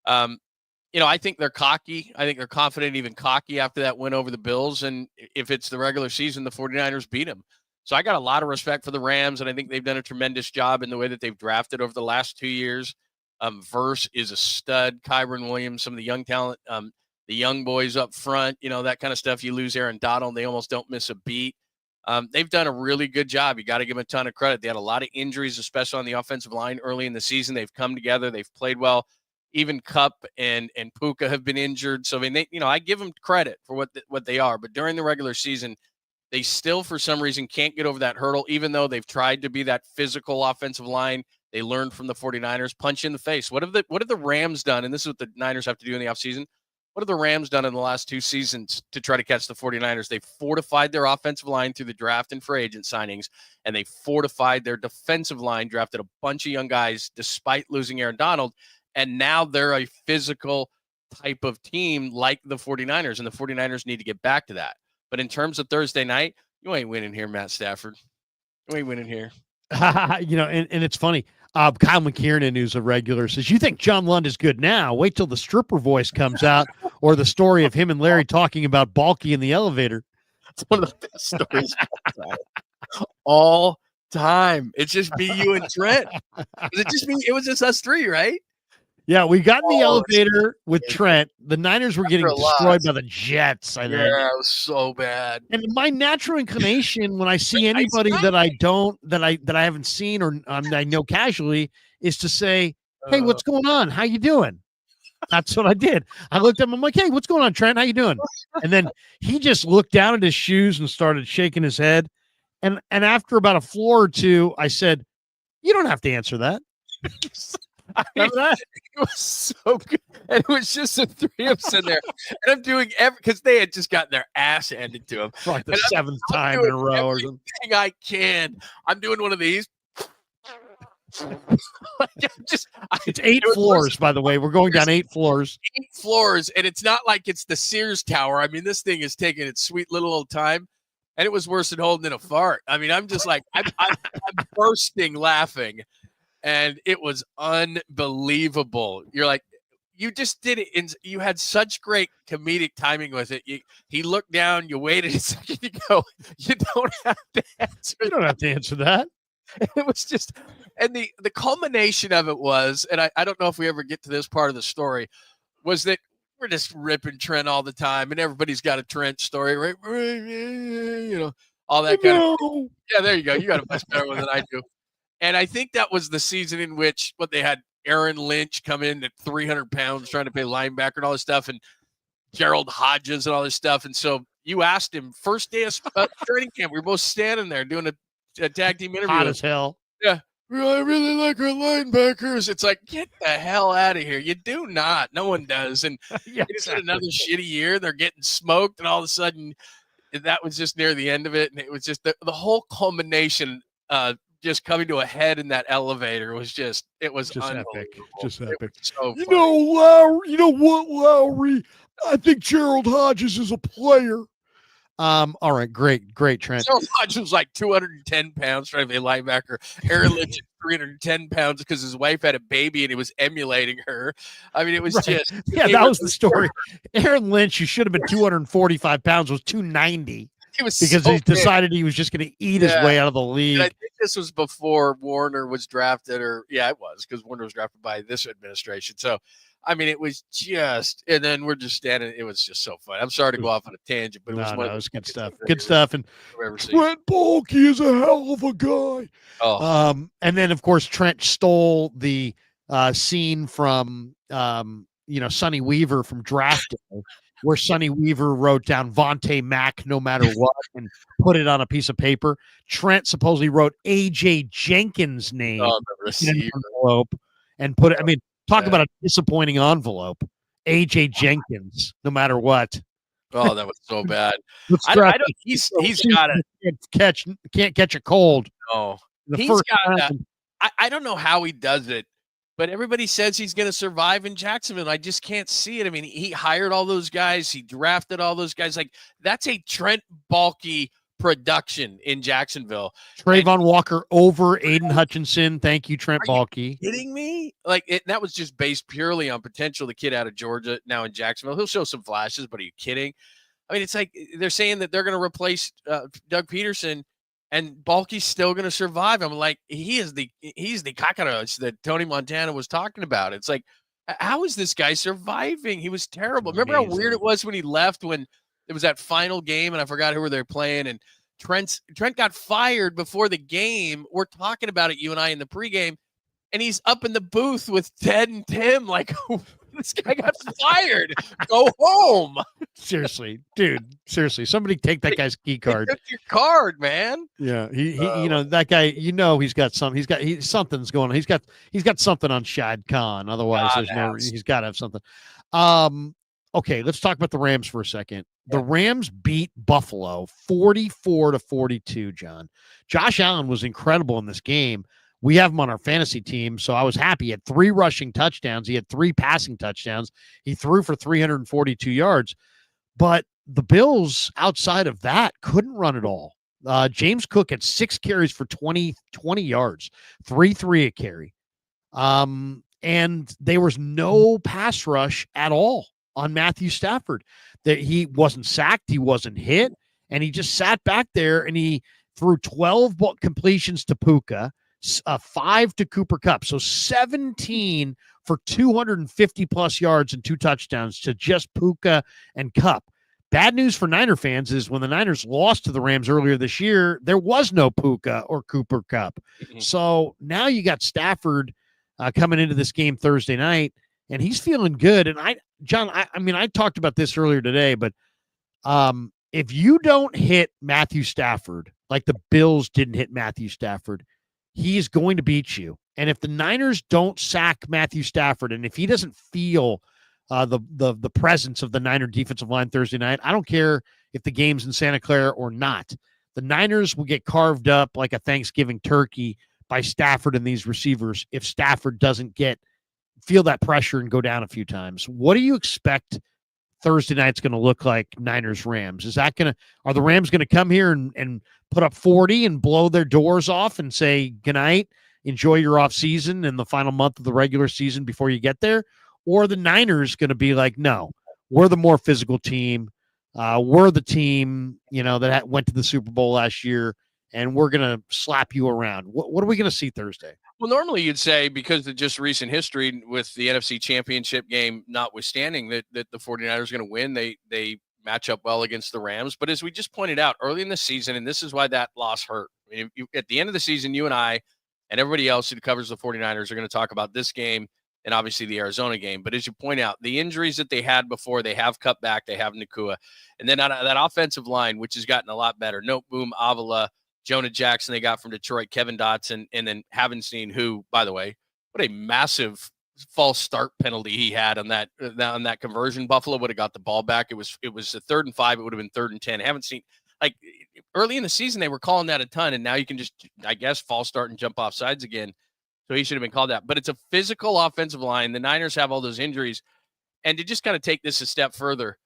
I think they're cocky. I think they're confident, even cocky after that win over the Bills. And if it's the regular season, the 49ers beat them. So I got a lot of respect for the Rams, and I think they've done a tremendous job in the way that they've drafted over the last 2 years. Verse is a stud. Kyron Williams, some of the young talent. The young boys up front, that kind of stuff. You lose Aaron Donald, they almost don't miss a beat. They've done a really good job. You got to give them a ton of credit. They had a lot of injuries, especially on the offensive line early in the season. They've come together. They've played well. Even Kupp and Puka have been injured. So, I give them credit for what they are. But during the regular season, they still, for some reason, can't get over that hurdle, even though they've tried to be that physical offensive line. They learned from the 49ers. Punch in the face. What have the Rams done? And this is what the Niners have to do in the offseason. What have the Rams done in the last 2 seasons to try to catch the 49ers? They've fortified their offensive line through the draft and free agent signings, and they fortified their defensive line, drafted a bunch of young guys despite losing Aaron Donald, and now they're a physical type of team like the 49ers, and the 49ers need to get back to that. But in terms of Thursday night, you ain't winning here, Matt Stafford. You ain't winning here. And it's funny. Kyle McKiernan, who's a regular, says, you think John Lund is good now? Wait till the stripper voice comes out, or the story of him and Larry talking about Balky in the elevator. It's one of the best stories all time. It's just me, you, and Trent. Was it just me? It was just us 3, right? Yeah, we got in the elevator with Trent. The Niners were getting destroyed by the Jets, I think. Yeah, it was so bad. And my natural inclination when I see anybody that I haven't seen or I know casually is to say, hey, what's going on? How you doing? That's what I did. I looked at him. I'm like, hey, what's going on, Trent? How you doing? And then he just looked down at his shoes and started shaking his head. And after about a floor or two, I said, you don't have to answer that. It was so good. And it was just the 3 of us in there. And I'm doing because they had just gotten their ass handed to them. For like the 7th time in a row or something. I can. I'm doing one of these. It's 8 floors, by the way. We're going down 8 floors. 8 floors. And it's not like it's the Sears Tower. I mean, this thing is taking its sweet little old time. And it was worse than holding in a fart. I mean, I'm just like, I'm bursting laughing. And it was unbelievable. You're like, you just did it. And you had such great comedic timing with it. He looked down, you waited a second, you go, you don't have to answer. You don't have to answer that. It was just, and the culmination of it was, and I don't know if we ever get to this part of the story, was that we're just ripping Trent all the time, and everybody's got a Trent story, right? All that kind of. Yeah, there you go. You got a much better one than I do. And I think that was the season in which they had Aaron Lynch come in at 300 pounds trying to play linebacker and all this stuff, and Gerald Hodges and all this stuff. And so you asked him first day of training camp. We were both standing there doing a tag team interview. Hot as hell. Yeah. I really like our linebackers. It's like, get the hell out of here. You do not. No one does. And yeah, it's another shitty year. They're getting smoked. And all of a sudden, that was just near the end of it. And it was just the whole culmination just coming to a head in that elevator was just epic. Just epic. So you know, Lowry, you know what, Lowry? I think Gerald Hodges is a player. All right, great, Trent. Gerald Hodges was like 210 pounds trying to be a linebacker. Aaron Lynch is 310 pounds because his wife had a baby and he was emulating her. I mean, it was just that was the story. Aaron Lynch, who should have been 245 pounds, was 290. Because he decided he was just going to eat his way out of the league. And I think this was before Warner was drafted, it was because Warner was drafted by this administration. So, I mean, it was just, and then we're just standing. It was just so fun. I'm sorry to go off on a tangent, but it was good stuff. Good stuff. And Trent Baalke is a hell of a guy. Oh. And then of course Trent stole the scene from Sonny Weaver from Draft Day. where Sonny Weaver wrote down Vontae Mack no matter what and put it on a piece of paper. Trent supposedly wrote A.J. Jenkins' name Oh, the in an receiver. envelope and put it. I mean, talk Yeah. about a disappointing envelope. A.J. Jenkins, no matter what. Oh, that was so bad. Let's I scratch don't. it. He's got it. Can't catch a cold. No, The he's first got that. round. I don't know how he does it, but everybody says he's going to survive in Jacksonville. I just can't see it. I mean, he hired all those guys. He drafted all those guys. Like, that's a Trent Baalke production in Jacksonville. Trayvon Walker over Aiden Hutchinson. Thank you, Trent Baalke. Kidding me? Like, that was just based purely on potential. The kid out of Georgia, now in Jacksonville, he'll show some flashes, but are you kidding? I mean, it's like they're saying that they're going to replace Doug Peterson, and Baalke's still going to survive. I'm like, he's the cockroach that Tony Montana was talking about. It's like, how is this guy surviving? He was terrible. Remember how weird it was when he left, when it was that final game, and I forgot who they're playing, and Trent got fired before the game. We're talking about it, you and I, in the pregame, and he's up in the booth with Ted and Tim, like, this guy got fired. Go home. Seriously, dude. Seriously, somebody take that guy's key card. Took your card, man. Yeah, he you know, that guy. You know, he's got something's going on. He's got something on Shad Khan. Otherwise, he's got to have something. Okay, let's talk about the Rams for a second. The Rams beat Buffalo 44-42. John, Josh Allen was incredible in this game. We have him on our fantasy team, so I was happy. He had 3 rushing touchdowns. He had 3 passing touchdowns. He threw for 342 yards. But the Bills, outside of that, couldn't run at all. James Cook had 6 carries for 20 yards, 3 a carry. And there was no pass rush at all on Matthew Stafford. That he wasn't sacked, he wasn't hit, and he just sat back there and he threw 12 completions to Puka, 5 to Cooper Kupp. So 17 for 250 plus yards and 2 touchdowns to just Puka and Kupp. Bad news for Niner fans is when the Niners lost to the Rams earlier this year, there was no Puka or Cooper Kupp. So now you got Stafford coming into this game Thursday night, and he's feeling good. And I talked about this earlier today, but if you don't hit Matthew Stafford like the Bills didn't hit Matthew Stafford, he is going to beat you. And if the Niners don't sack Matthew Stafford, and if he doesn't feel the presence of the Niner defensive line Thursday night, I don't care if the game's in Santa Clara or not. The Niners will get carved up like a Thanksgiving turkey by Stafford and these receivers if Stafford doesn't feel that pressure and go down a few times. What do you expect Thursday night's going to look like, Niners Rams? Are the Rams going to come here and put up 40 and blow their doors off and say goodnight, enjoy your off season and the final month of the regular season before you get there? Or are the Niners going to be like, no, we're the more physical team. We're the team, that went to the Super Bowl last year, and we're going to slap you around. What are we going to see Thursday? Well, normally you'd say, because of just recent history with the NFC Championship game notwithstanding, that the 49ers are going to win. They match up well against the Rams. But as we just pointed out early in the season, and this is why that loss hurt. I mean, at the end of the season, you and I and everybody else who covers the 49ers are going to talk about this game and obviously the Arizona game. But as you point out, the injuries that they had before, they have cut back, they have Nakua. And then that offensive line, which has gotten a lot better. Boom, Avila, Jonah Jackson they got from Detroit, Kevin Dotson, and then Havenstein, who, by the way, what a massive false start penalty he had on that conversion. Buffalo would have got the ball back. It was a 3rd and 5. It would have been 3rd and 10. Havenstein, like, early in the season, they were calling that a ton, and now you can just, I guess, false start and jump off sides again. So he should have been called that. But it's a physical offensive line. The Niners have all those injuries. And to just kind of take this a step further,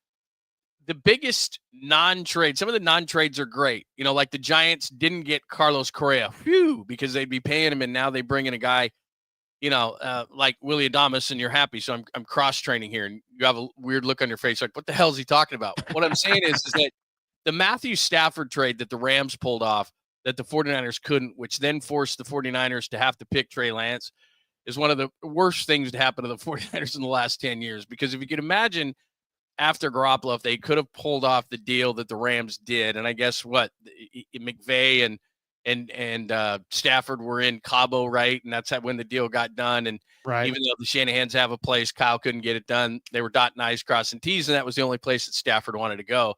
the biggest non-trade, some of the non-trades are great. Like the Giants didn't get Carlos Correa, because they'd be paying him, and now they bring in a guy, like Willie Adames, and you're happy. So I'm cross-training here, and you have a weird look on your face, like, what the hell is he talking about? What I'm saying is that the Matthew Stafford trade that the Rams pulled off, that the 49ers couldn't, which then forced the 49ers to have to pick Trey Lance, is one of the worst things to happen to the 49ers in the last 10 years. Because if you could imagine, after Garoppolo, if they could have pulled off the deal that the Rams did, and I guess McVay and and Stafford were in Cabo, right? And that's when the deal got done. And even though the Shanahans have a place, Kyle couldn't get it done. They were dotting I's, crossing T's, and that was the only place that Stafford wanted to go.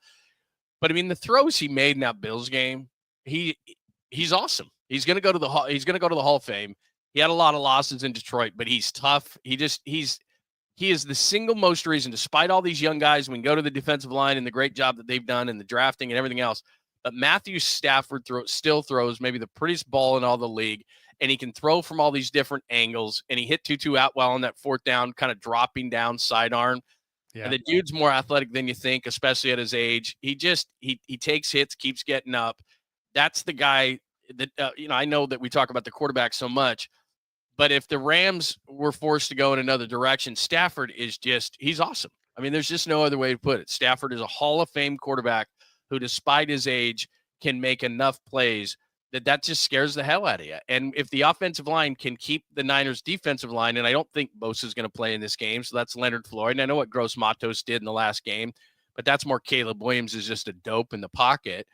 But I mean, the throws he made in that Bills game, he's awesome. He's going to go to the Hall of Fame. He had a lot of losses in Detroit, but he's tough. He is the single most reason, despite all these young guys, we can go to the defensive line and the great job that they've done and the drafting and everything else. But Matthew Stafford still throws maybe the prettiest ball in all the league, and he can throw from all these different angles. And he hit Tutu out well on that fourth down, kind of dropping down sidearm. Yeah. And the dude's more athletic than you think, especially at his age. He takes hits, keeps getting up. That's the guy that I know that we talk about the quarterback so much. But if the Rams were forced to go in another direction, Stafford is he's awesome. I mean, there's just no other way to put it. Stafford is a Hall of Fame quarterback who, despite his age, can make enough plays that just scares the hell out of you. And if the offensive line can keep the Niners' defensive line, and I don't think Bosa is going to play in this game, so that's Leonard Floyd. And I know what Gross Matos did in the last game, but that's more Caleb Williams is just a dope in the pocket.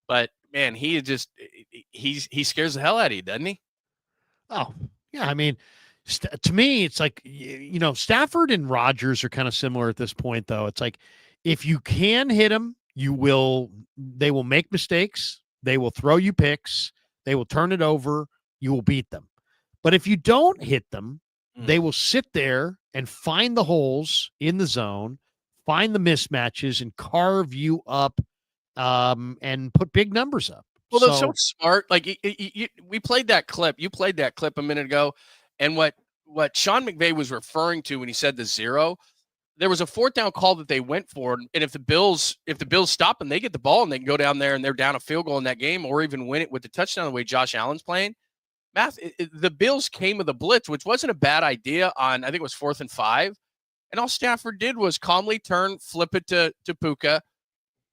But, man, he scares the hell out of you, doesn't he? Oh, yeah, I mean, to me, it's like, Stafford and Rodgers are kind of similar at this point, though. It's like, if you can hit them, they will make mistakes. They will throw you picks. They will turn it over. You will beat them. But if you don't hit them, they will sit there and find the holes in the zone, find the mismatches, and carve you up and put big numbers up. Well, they're so smart. Like we played that clip. You played that clip a minute ago, and what Sean McVay was referring to when he said the zero, there was a fourth down call that they went for, and if the Bills stop them, they get the ball and they can go down there and they're down a field goal in that game, or even win it with the touchdown the way Josh Allen's playing. The Bills came with a blitz, which wasn't a bad idea on, I think it was 4th and 5, and all Stafford did was calmly flip it to Puka.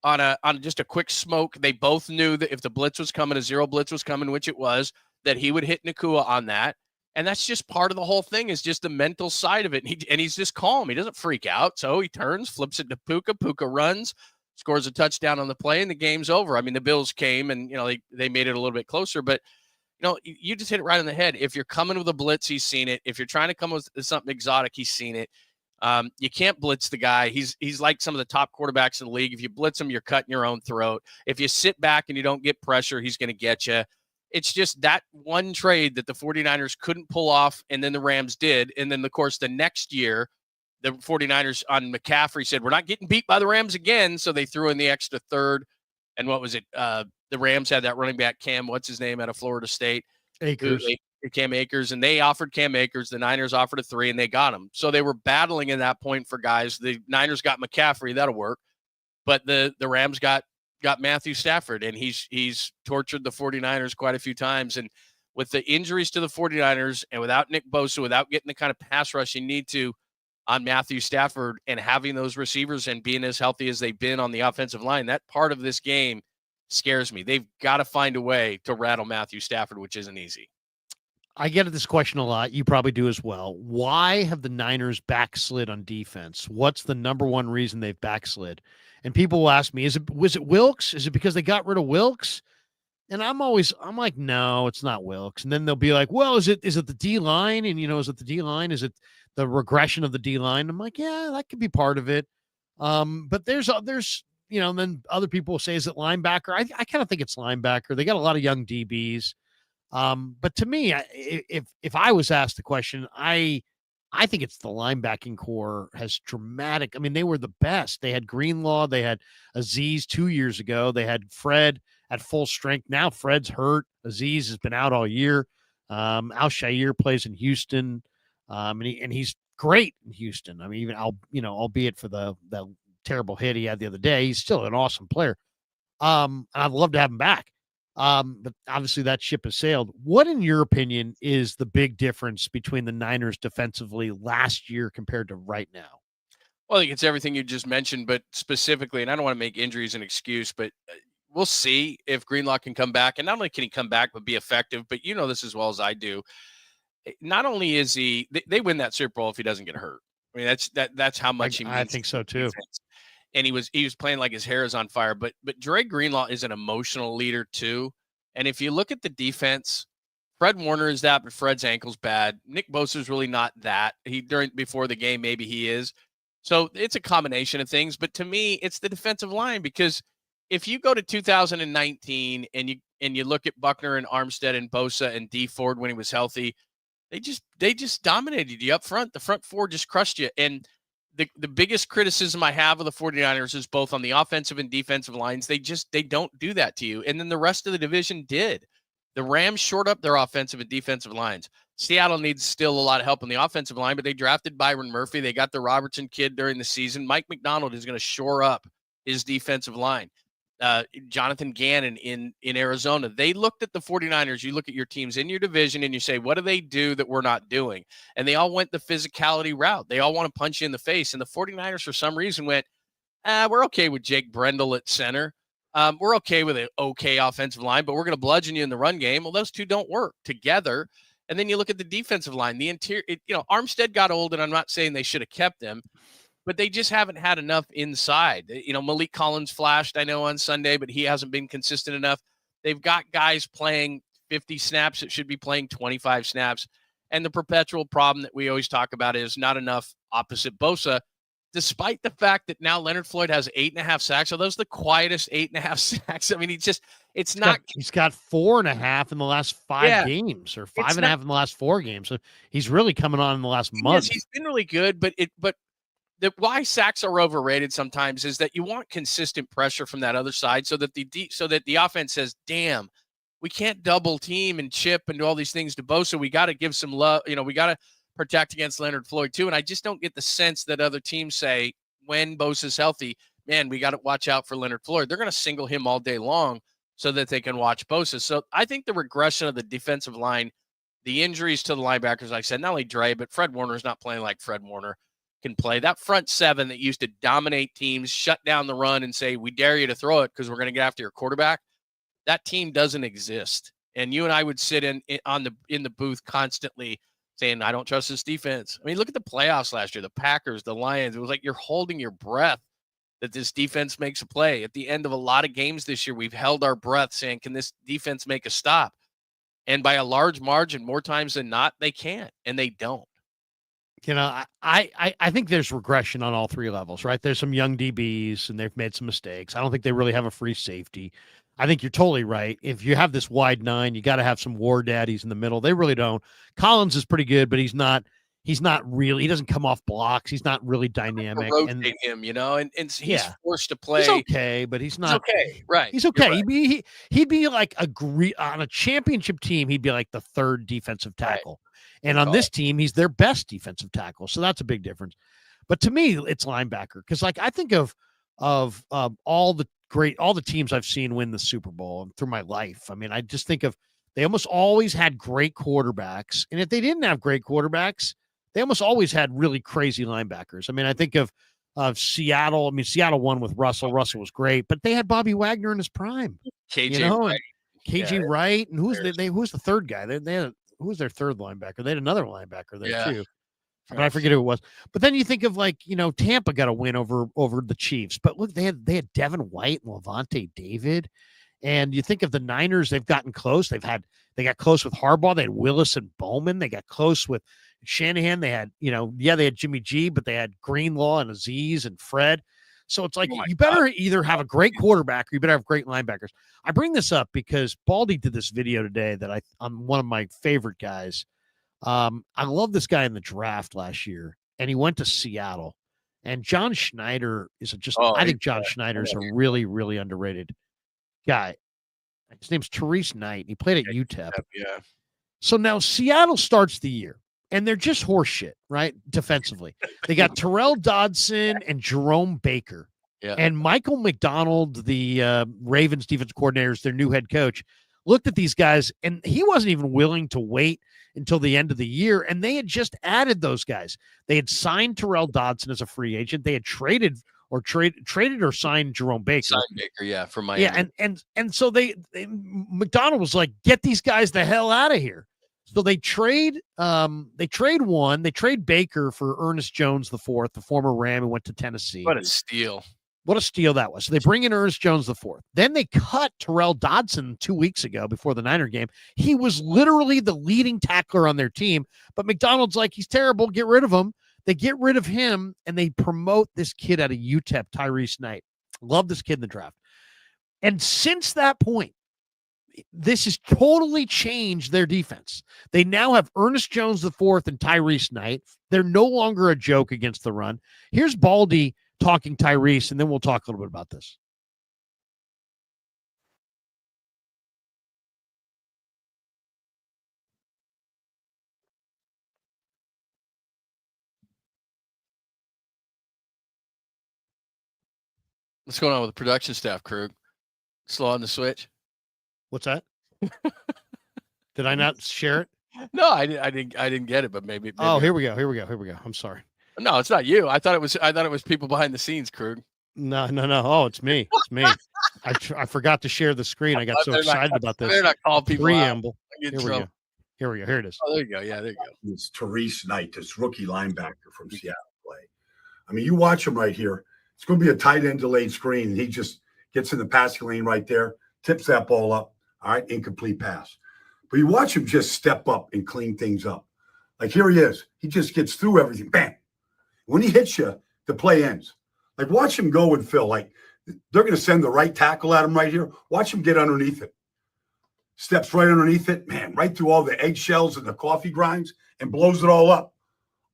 On just a quick smoke. They both knew that if the blitz was coming, a zero blitz was coming, which it was, that he would hit Nacua on that. And that's just part of the whole thing, is just the mental side of it. And he's just calm. He doesn't freak out. So he turns, flips it to Puka. Puka runs, scores a touchdown on the play, and the game's over. I mean, the Bills came and, they made it a little bit closer, but you just hit it right on the head. If you're coming with a blitz, he's seen it. If you're trying to come with something exotic, he's seen it. You can't blitz the guy. He's like some of the top quarterbacks in the league. If you blitz him, you're cutting your own throat. If you sit back and you don't get pressure, he's going to get you. It's just that one trade that the 49ers couldn't pull off, and then the Rams did. And then, of course, the next year, the 49ers on McCaffrey said, we're not getting beat by the Rams again, so they threw in the extra third. And what was it? The Rams had that running back, Cam, what's his name, out of Florida State? Akers. Cam Akers, and they offered Cam Akers. The Niners offered a 3, and they got him. So they were battling in that point for guys. The Niners got McCaffrey, that'll work. But the Rams got Matthew Stafford, and he's tortured the 49ers quite a few times. And with the injuries to the 49ers and without Nick Bosa, without getting the kind of pass rush you need to on Matthew Stafford and having those receivers and being as healthy as they've been on the offensive line, that part of this game scares me. They've got to find a way to rattle Matthew Stafford, which isn't easy. I get this question a lot. You probably do as well. Why have the Niners backslid on defense? What's the number one reason they've backslid? And people will ask me, was it Wilkes? Is it because they got rid of Wilkes? And I'm like, no, it's not Wilkes. And then they'll be like, well, is it the D line? And is it the D line? Is it the regression of the D line? I'm like, yeah, that could be part of it. But there's then other people will say, is it linebacker? I kind of think it's linebacker. They got a lot of young DBs. But to me, if I was asked the question, I think it's the linebacking core has dramatic. I mean, they were the best. They had Greenlaw. They had Aziz 2 years ago. They had Fred at full strength. Now Fred's hurt. Aziz has been out all year. Al-Shaair plays in Houston. And he's great in Houston. I mean, even albeit for the terrible hit he had the other day, he's still an awesome player. And I'd love to have him back. But obviously that ship has sailed. What, in your opinion, is the big difference between the Niners defensively last year compared to right now? Well, I think it's everything you just mentioned, but specifically, and I don't want to make injuries an excuse, but we'll see if Greenlaw can come back. And not only can he come back, but be effective, but you know this as well as I do. Not only is they win that Super Bowl if he doesn't get hurt. I mean, that's how much he means. I think so too. Defense. And he was playing like his hair is on fire. But Dre Greenlaw is an emotional leader too. And if you look at the defense, Fred Warner is that, but Fred's ankle's bad. Nick Bosa's really not that. Before the game, maybe he is. So it's a combination of things. But to me, it's the defensive line, because if you go to 2019 and you look at Buckner and Armstead and Bosa and D Ford when he was healthy, they just dominated you up front. The front four just crushed you. And the biggest criticism I have of the 49ers is both on the offensive and defensive lines. They don't do that to you. And then the rest of the division did. The Rams shored up their offensive and defensive lines. Seattle needs still a lot of help on the offensive line, but they drafted Byron Murphy. They got the Robertson kid during the season. Mike McDonald is going to shore up his defensive line. Jonathan Gannon in Arizona. They looked at the 49ers. You look at your teams in your division and you say, what do they do that we're not doing? And they all went the physicality route. They all want to punch you in the face. And the 49ers, for some reason, went, we're okay with Jake Brendel at center. We're okay with an okay offensive line, but we're going to bludgeon you in the run game. Well, those two don't work together. And then you look at the defensive line, the interior, Armstead got old, and I'm not saying they should have kept him, but they just haven't had enough inside. Malik Collins flashed, I know, on Sunday, but he hasn't been consistent enough. They've got guys playing 50 snaps that should be playing 25 snaps. And the perpetual problem that we always talk about is not enough opposite Bosa, despite the fact that now Leonard Floyd has 8.5 sacks. Are those the quietest 8.5 sacks? I mean, he's got 4.5 in the last 5 games, or 5.5 in the last 4 games. So he's really coming on in the last month. He's been really good, but why sacks are overrated sometimes is that you want consistent pressure from that other side, so that the offense says, damn, we can't double team and chip and do all these things to Bosa. We got to give some love. We got to protect against Leonard Floyd too. And I just don't get the sense that other teams say, when Bosa's healthy, man, we got to watch out for Leonard Floyd. They're going to single him all day long so that they can watch Bosa. So I think the regression of the defensive line, the injuries to the linebackers, like I said, not only Dre, but Fred Warner's not playing like Fred Warner can play. That front seven that used to dominate teams, shut down the run and say, we dare you to throw it because we're going to get after your quarterback. That team doesn't exist. And you and I would sit in the booth constantly saying, I don't trust this defense. I mean, look at the playoffs last year, the Packers, the Lions. It was like you're holding your breath that this defense makes a play. At the end of a lot of games this year, we've held our breath saying, can this defense make a stop? And by a large margin, more times than not, they can't, and they don't. I think there's regression on all 3 levels, right? There's some young DBs, and they've made some mistakes. I don't think they really have a free safety. I think you're totally right. If you have this wide 9, you got to have some war daddies in the middle. They really don't. Collins is pretty good, but he's not really, he doesn't come off blocks. He's not really dynamic. Rotate him, and he's forced to play. He's okay, but he's not. He's okay, right. He's okay. Right. He'd be like on a championship team, he'd be like the 3rd defensive tackle. Right. And on this team, he's their best defensive tackle. So that's a big difference. But to me, it's linebacker. Because I think of all the teams I've seen win the Super Bowl through my life. I mean, I just think of, they almost always had great quarterbacks. And if they didn't have great quarterbacks, they almost always had really crazy linebackers. I mean, I think of Seattle. I mean, Seattle won with Russell. Russell was great, but they had Bobby Wagner in his prime. KJ Wright. And who's the third guy? Who was their third linebacker? They had another linebacker there too. But I forget who it was. But then you think of Tampa got a win over the Chiefs. But look, they had Devin White and Levante David. And you think of the Niners, they've gotten close. They got close with Harbaugh. They had Willis and Bowman. They got close with Shanahan. They had, they had Jimmy G, but they had Greenlaw and Aziz and Fred. So it's like, you better either have a great quarterback or you better have great linebackers. I bring this up because Baldy did this video today that I'm one of my favorite guys. I love this guy in the draft last year, and he went to Seattle. And John Schneider I think John Schneider is a really, really underrated guy. His name's Therese Knight. He played at UTEP. Yeah. So now Seattle starts the year, and they're just horseshit, right? Defensively. They got Terrell Dodson and Jerome Baker. Yeah. And Michael McDonald, the Ravens defense coordinator, is their new head coach, looked at these guys, and he wasn't even willing to wait until the end of the year, and they had just added those guys. They had signed Terrell Dodson as a free agent. They had traded or signed Jerome Baker. From Miami. Yeah, and so they McDonald was like, get these guys the hell out of here. So they trade Baker for Ernest Jones IV, the former Ram who went to Tennessee. What a steal. What a steal that was. So they bring in Ernest Jones the fourth. Then they cut Terrell Dodson 2 weeks ago before the Niner game. He was literally the leading tackler on their team, but McDonald's like, he's terrible, get rid of him. They get rid of him, and they promote this kid out of UTEP, Tyrese Knight. Love this kid in the draft. And since that point, this has totally changed their defense. They now have Ernest Jones the fourth and Tyrese Knight. They're no longer a joke against the run. Here's Baldy talking Tyrese, and then we'll talk a little bit about this. What's going on with the production staff, Krueg? Slow on the switch. What's that? Did I not share it? No, I didn't get it, but maybe. Oh, here we go. I'm sorry. No, it's not you. I thought it was people behind the scenes, Krueg. No. Oh, it's me. It's me. I forgot to share the screen. I got so excited about this. They're not calling people preamble. Here we go. Here it is. Oh, there you go. Yeah, there you go. It's Tyrese Knight, this rookie linebacker from Seattle play. I mean, you watch him right here. It's going to be a tight end delayed screen, and he just gets in the passing lane right there, tips that ball up. All right, incomplete pass. But you watch him just step up and clean things up. Like here he is. He just gets through everything. Bam. When he hits you, the play ends. Like watch him go and fill. Like they're going to send the right tackle at him right here. Watch him get underneath it. Steps right underneath it, man, right through all the eggshells and the coffee grinds and blows it all up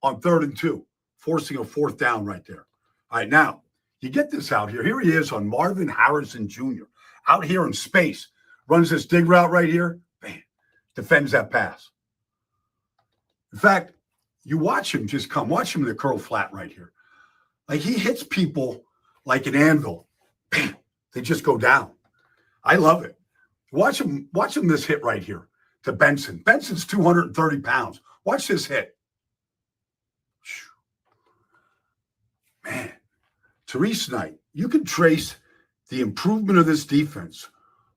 on 3rd and 2, forcing a 4th down right there. All right, now you get this out here. Here he is on Marvin Harrison Jr. out here in space. Runs this dig route right here. Bam. Defends that pass. In fact, you watch him just come. Watch him in the curl flat right here. Like he hits people like an anvil. Bam. They just go down. I love it. Watch him this hit right here to Benson. Benson's 230 pounds. Watch this hit. Man, Tyrese Knight, you can trace the improvement of this defense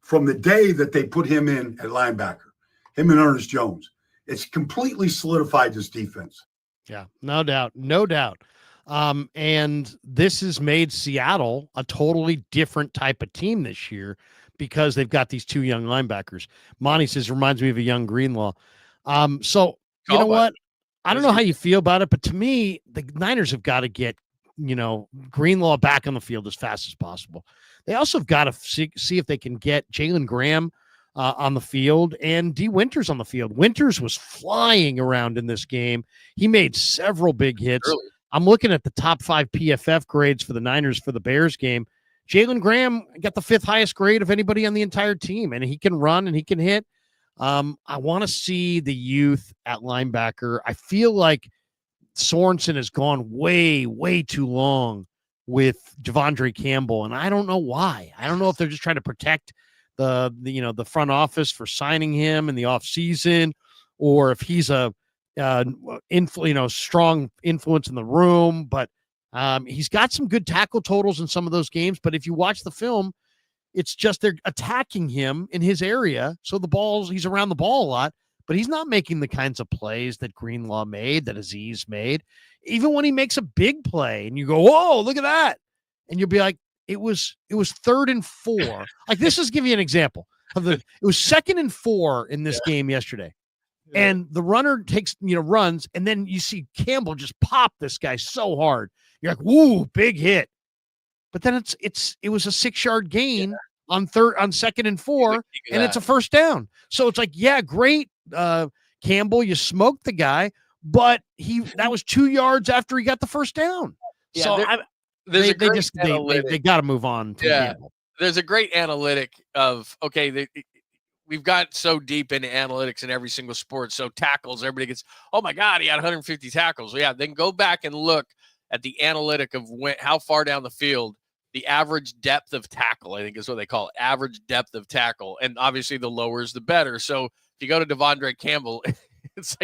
from the day that they put him in at linebacker, him and Ernest Jones. It's completely solidified this defense. Yeah, no doubt. And this has made Seattle a totally different type of team this year because they've got these 2 young linebackers. Monty says, reminds me of a young Greenlaw. So you know what? I don't know how you feel about it, but to me, the Niners have got to get, Greenlaw back on the field as fast as possible. They also have got to see if they can get Jalen Graham on the field and D. Winters on the field. Winters was flying around in this game. He made several big hits. Early. I'm looking at the top 5 PFF grades for the Niners for the Bears game. Jalen Graham got the 5th highest grade of anybody on the entire team, and he can run and he can hit. I want to see the youth at linebacker. I feel like Sorensen has gone way, way too long with Devondre Campbell, and I don't know why. I don't know if they're just trying to protect the front office for signing him in the offseason, or if he's a strong influence in the room. But he's got some good tackle totals in some of those games. But if you watch the film, it's just they're attacking him in his area. So he's around the ball a lot, but he's not making the kinds of plays that Greenlaw made, that Aziz made. Even when he makes a big play and you go, whoa, look at that. And you'll be like, it was 3rd and 4. Like this is give you an example of it was 2nd and 4 in this game yesterday. Yeah. And the runner runs, and then you see Campbell just pop this guy so hard. You're like, woo, big hit. But then it was a 6-yard gain on 2nd and 4, and it's a 1st down. So it's like, yeah, great, Campbell, you smoked the guy, but that was 2 yards after he got the 1st down. Yeah, so they got to move on to Campbell. There's a great analytic of we've got so deep into analytics in every single sport. So tackles, everybody gets, oh my God, he had 150 tackles. Well, yeah, then go back and look at the analytic of how far down the field, the average depth of tackle, I think is what they call it, average depth of tackle. And obviously the lower is the better. So if you go to Devondre Campbell, it's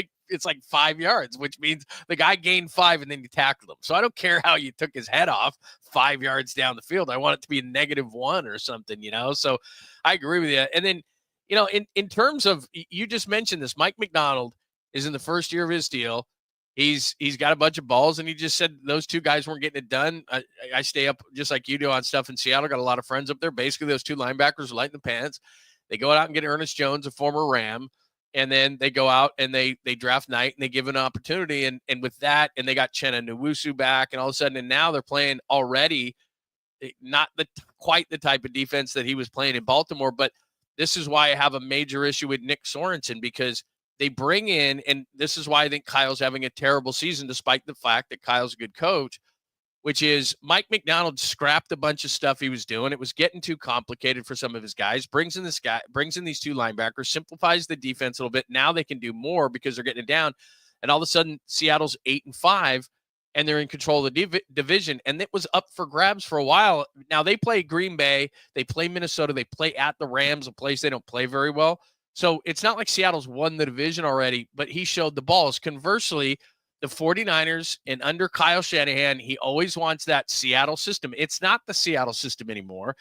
like 5 yards, which means the guy gained 5 and then you tackled him. So I don't care how you took his head off 5 yards down the field. I want it to be a -1 or something, So I agree with you. And then, in terms of, you just mentioned this, Mike McDonald is in the 1st year of his deal. He's got a bunch of balls, and he just said those two guys weren't getting it done. I stay up just like you do on stuff in Seattle. Got a lot of friends up there. Basically, those two linebackers are lighting the pants. They go out and get Ernest Jones, a former Ram, and then they go out and they draft Knight and they give an opportunity. And with that, and they got Chenna Nwosu back, and all of a sudden, and now they're playing already not quite the type of defense that he was playing in Baltimore. But this is why I have a major issue with Nick Sorensen, because they bring in, and this is why I think Kyle's having a terrible season, despite the fact that Kyle's a good coach, which is Mike McDonald scrapped a bunch of stuff he was doing. It was getting too complicated for some of his guys, brings in these two linebackers, simplifies the defense a little bit. Now they can do more because they're getting it down. And all of a sudden, Seattle's 8-5, and they're in control of the division. And it was up for grabs for a while. Now they play Green Bay, they play Minnesota, they play at the Rams, a place they don't play very well. So it's not like Seattle's won the division already, but he showed the balls. Conversely, the 49ers, and under Kyle Shanahan, he always wants that Seattle system. It's not the Seattle system anymore.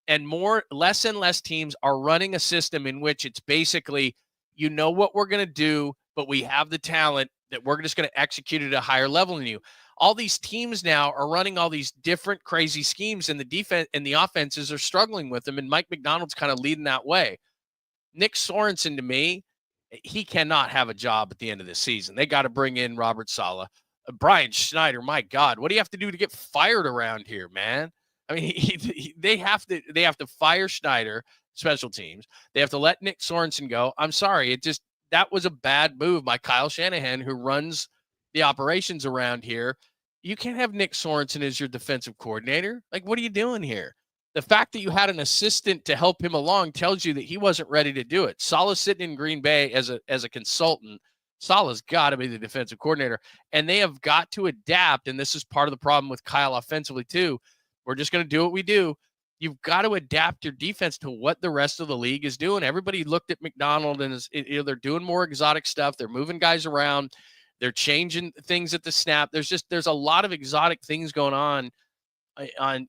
And less and less teams are running a system in which it's basically, you know what we're going to do, but we have the talent that we're just going to execute at a higher level than you. All these teams now are running all these different crazy schemes, and the defense and the offenses are struggling with them. And Mike McDonald's kind of leading that way. Nick Sorensen, to me, he cannot have a job at the end of this season. They got to bring in Robert Saleh. Brian Schneider, my God, what do you have to do to get fired around here, man? I mean, they have to fire Schneider, special teams. They have to let Nick Sorensen go. I'm sorry, that was a bad move by Kyle Shanahan, who runs the operations around here. You can't have Nick Sorensen as your defensive coordinator. Like, what are you doing here? The fact that you had an assistant to help him along tells you that he wasn't ready to do it. Saleh's sitting in Green Bay as a consultant. Saleh's got to be the defensive coordinator, and they have got to adapt. And this is part of the problem with Kyle offensively too. We're just going to do what we do. You've got to adapt your defense to what the rest of the league is doing. Everybody looked at McDonald and they're doing more exotic stuff. They're moving guys around. They're changing things at the snap. There's a lot of exotic things going on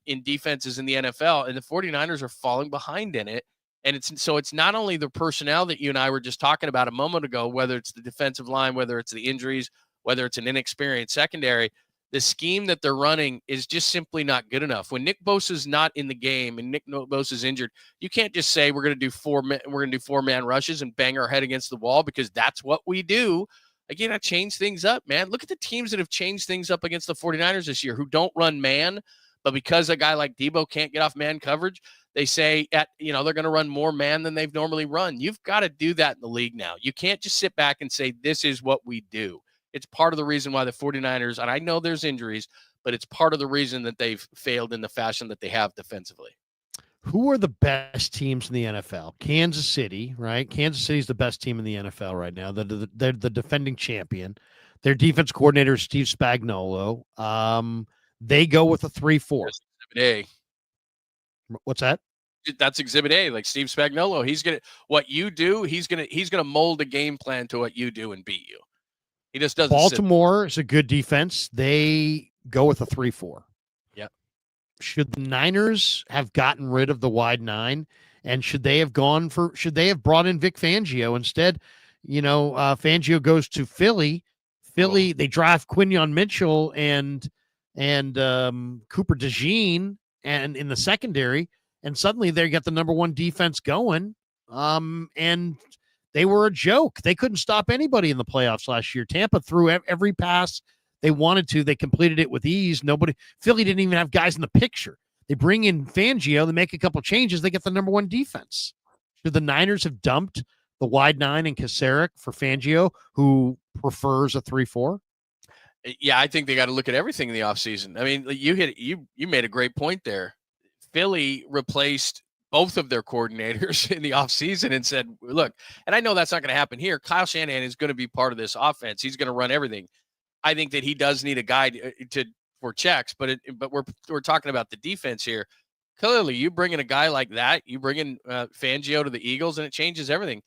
in defenses in the NFL, and the 49ers are falling behind in it. And it's not only the personnel that you and I were just talking about a moment ago, whether it's the defensive line, whether it's the injuries, whether it's an inexperienced secondary, the scheme that they're running is just simply not good enough. When Nick Bosa's not in the game and Nick Bosa's injured, you can't just say we're going to do 4-man rushes and bang our head against the wall, because that's what we do. Again, I change things up, man. Look at the teams that have changed things up against the 49ers this year, who don't run man. But because a guy like Deebo can't get off man coverage, they say they're going to run more man than they've normally run. You've got to do that in the league now. You can't just sit back and say, this is what we do. It's part of the reason why the 49ers, and I know there's injuries, but it's part of the reason that they've failed in the fashion that they have defensively. Who are the best teams in the NFL? Kansas City, right? Kansas City is the best team in the NFL right now. They're the defending champion. Their defense coordinator is Steve Spagnuolo. They go with a 3-4. That's Exhibit A. What's that? That's Exhibit A. Like Steve Spagnuolo, he's gonna mold a game plan to what you do and beat you. He just doesn't. Baltimore is a good defense. They go with a 3-4. Yep. Should the Niners have gotten rid of the wide 9, and should they have brought in Vic Fangio instead? Fangio goes to Philly. They draft Quinyon Mitchell and Cooper DeJean and in the secondary, and suddenly they got the number 1 defense going. And they were a joke. They couldn't stop anybody in the playoffs last year. Tampa threw every pass they wanted to. They completed it with ease. Philly didn't even have guys in the picture. They bring in Fangio, they make a couple changes, they get the number 1 defense. Should the Niners have dumped the wide 9 and Kasarik for Fangio, who prefers a 3-4? Yeah, I think they got to look at everything in the offseason. I mean, you made a great point there. Philly replaced both of their coordinators in the offseason and said, look, and I know that's not going to happen here. Kyle Shanahan is going to be part of this offense. He's going to run everything. I think that he does need a guy for checks, but we're talking about the defense here. Clearly, you bring in a guy like that, you bring in Fangio to the Eagles, and it changes everything.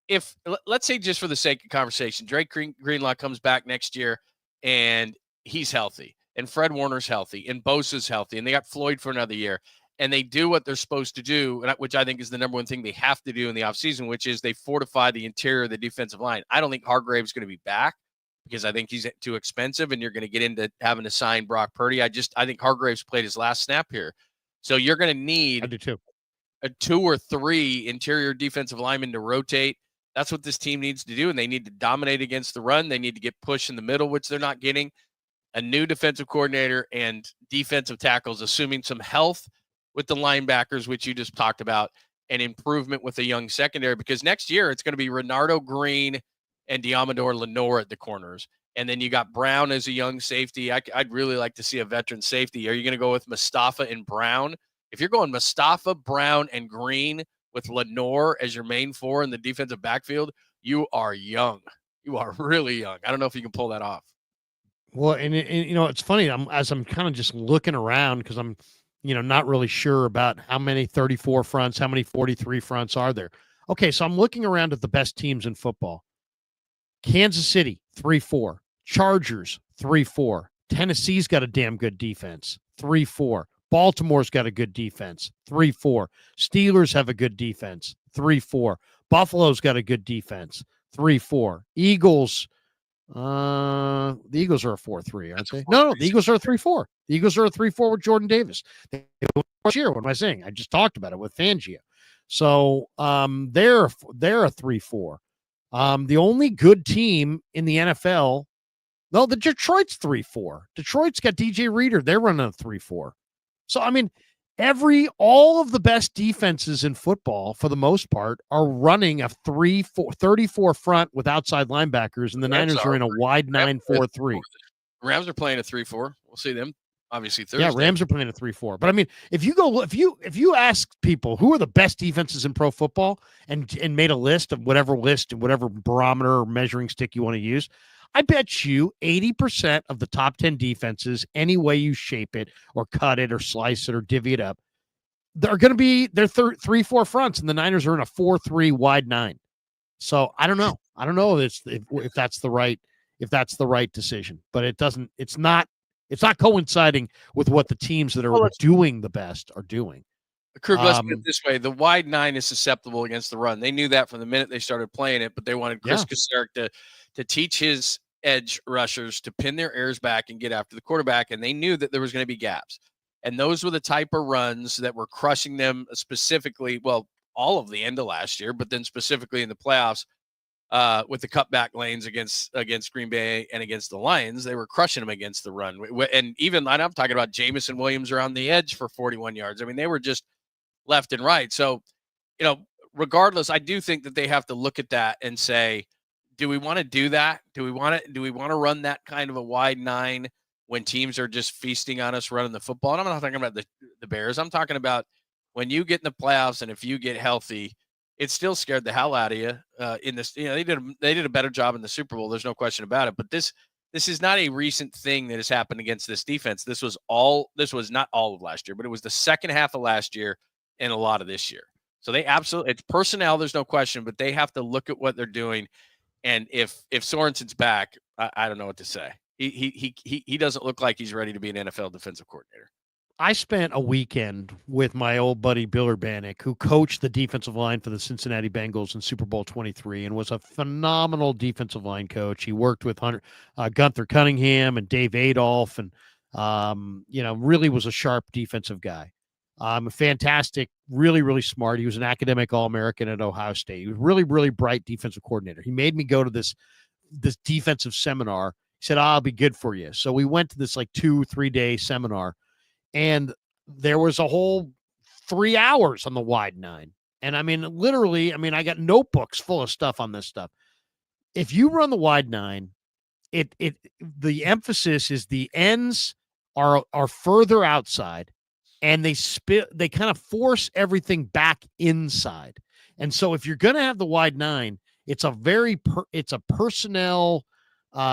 If let's say, just for the sake of conversation, Drake Greenlaw comes back next year and he's healthy, and Fred Warner's healthy, and Bosa's healthy, and they got Floyd for another year, and they do what they're supposed to do, which I think is the number 1 thing they have to do in the offseason, which is they fortify the interior of the defensive line. I don't think Hargrave's going to be back, because I think he's too expensive, and you're going to get into having to sign Brock Purdy. I think Hargraves played his last snap here. So you're going to need I do too. a 2 or 3 interior defensive linemen to rotate. That's what this team needs to do, and they need to dominate against the run. They need to get push in the middle, which they're not getting. A new defensive coordinator and defensive tackles, assuming some health with the linebackers, which you just talked about, and improvement with a young secondary, because next year it's going to be Renardo Green and Diamador Lenore at the corners. And then you got Brown as a young safety. I'd really like to see a veteran safety. Are you going to go with Mustafa and Brown? If you're going Mustafa, Brown, and Green with Lenore as your main 4 in the defensive backfield, you are young. You are really young. I don't know if you can pull that off. Well, and it's funny. I'm kind of just looking around because I'm, not really sure about how many 34 fronts, how many 43 fronts are there. Okay, so I'm looking around at the best teams in football. Kansas City, 3-4. Chargers, 3-4. Tennessee's got a damn good defense, 3-4. Baltimore's got a good defense, 3-4. Steelers have a good defense, 3-4. Buffalo's got a good defense, 3-4. Eagles, the Eagles are a 4-3, aren't they? No, the Eagles are a 3-4. The Eagles are a 3-4 with Jordan Davis. Year, what am I saying? I just talked about it with Fangio. So they're a 3-4. The only good team in the NFL, no, the Detroit's 3-4. Detroit's got DJ Reader. They're running a 3-4. So, I mean, all of the best defenses in football, for the most part, are running a 34 front with outside linebackers, and the Niners are in a wide 9-4-3. Rams are playing a 3-4. We'll see them obviously Thursday. Yeah, Rams are playing a 3-4. But I mean, if you ask people who are the best defenses in pro football and made a list and whatever barometer or measuring stick you want to use, I bet you 80% of the top 10 defenses, any way you shape it or cut it or slice it or divvy it up, they're going to be their 3-4 fronts, and the Niners are in a 4-3 wide 9. So I don't know. I don't know if that's the right decision, but it's not coinciding with what the teams that are doing the best are doing. Krueg, let's put it this way. The wide 9 is susceptible against the run. They knew that from the minute they started playing it, but they wanted Chris Kosarek to teach his edge rushers to pin their ears back and get after the quarterback, and they knew that there was going to be gaps. And those were the type of runs that were crushing them specifically, well, all of the end of last year, but then specifically in the playoffs with the cutback lanes against Green Bay and against the Lions. They were crushing them against the run. And even I'm talking about Jamison Williams around the edge for 41 yards. I mean, they were just left and right. So, regardless, I do think that they have to look at that and say, do we want to do that? Do we want to run that kind of a wide 9 when teams are just feasting on us running the football? And I'm not talking about the Bears. I'm talking about when you get in the playoffs and if you get healthy, it still scared the hell out of you in this. They did a better job in the Super Bowl. There's no question about it. But this is not a recent thing that has happened against this defense. This was not all of last year, but it was the second half of last year and a lot of this year. So it's personnel. There's no question, but they have to look at what they're doing. And if Sorensen's back, I don't know what to say. He doesn't look like he's ready to be an NFL defensive coordinator. I spent a weekend with my old buddy Bill Urbanic, who coached the defensive line for the Cincinnati Bengals in Super Bowl 23 and was a phenomenal defensive line coach. He worked with Gunther Cunningham and Dave Adolph and, really was a sharp defensive guy. Fantastic, really, really smart. He was an academic All-American at Ohio State. He was really, really bright defensive coordinator. He made me go to this defensive seminar. He said, I'll be good for you. So we went to this 2-3 day seminar, and there was a whole 3 hours on the wide 9. And I mean, literally, I got notebooks full of stuff on this stuff. If you run the wide 9, the emphasis is the ends are further outside, and they kind of force everything back inside. And so if you're going to have the wide 9, it's a personnel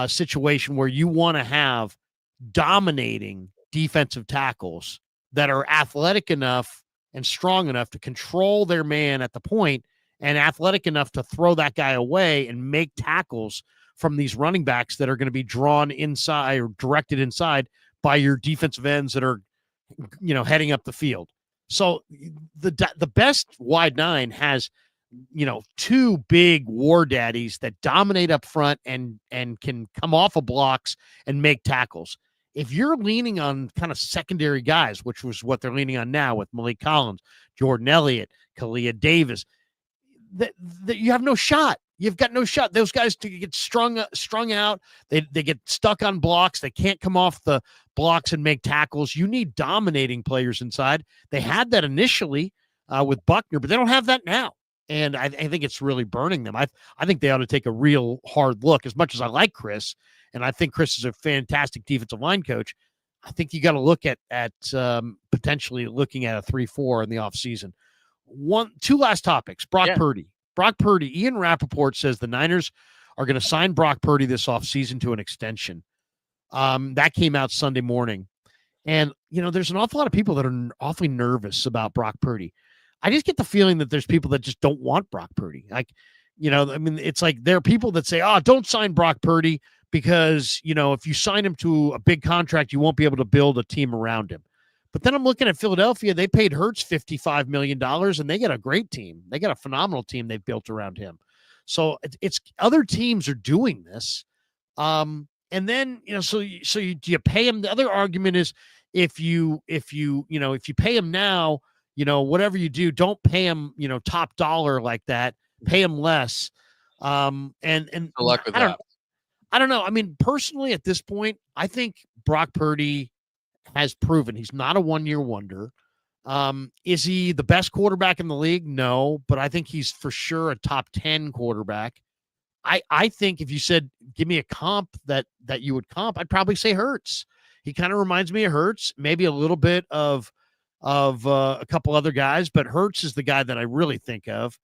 situation where you want to have dominating defensive tackles that are athletic enough and strong enough to control their man at the point and athletic enough to throw that guy away and make tackles from these running backs that are going to be drawn inside or directed inside by your defensive ends that are, heading up the field. So the best wide 9 has two big war daddies that dominate up front and can come off of blocks and make tackles. If you're leaning on kind of secondary guys, which was what they're leaning on now with Malik Collins, Jordan Elliott, Kalia Davis, that you have no shot. You've got no shot. Those guys to get strung out. They get stuck on blocks. They can't come off the blocks and make tackles. You need dominating players inside. They had that initially with Buckner, but they don't have that now. And I think it's really burning them. I think they ought to take a real hard look. As much as I like Chris, and I think Chris is a fantastic defensive line coach, I think you got to look at potentially looking at a 3-4 in the offseason. Two last topics. Brock Purdy. Brock Purdy. Ian Rappaport says the Niners are going to sign Brock Purdy this offseason to an extension. That came out Sunday morning. And, there's an awful lot of people that are awfully nervous about Brock Purdy. I just get the feeling that there's people that just don't want Brock Purdy. It's like there are people that say, don't sign Brock Purdy because, if you sign him to a big contract, you won't be able to build a team around him. But then I'm looking at Philadelphia. They paid Hurts $55 million, and they got a great team. They got a phenomenal team they've built around him. So it's other teams are doing this. And then, do you pay him? The other argument is if you pay him now, whatever you do, don't pay him, top dollar like that. Pay him less. And good luck with that. I don't know. I mean, personally, at this point, I think Brock Purdy has proven he's not a one-year wonder. Is he the best quarterback in the league? No, but I think he's for sure a top 10 quarterback. I think if you said, give me a comp that you would comp, I'd probably say Hurts. He kind of reminds me of Hurts, maybe a little bit of a couple other guys, but Hurts is the guy that I really think of.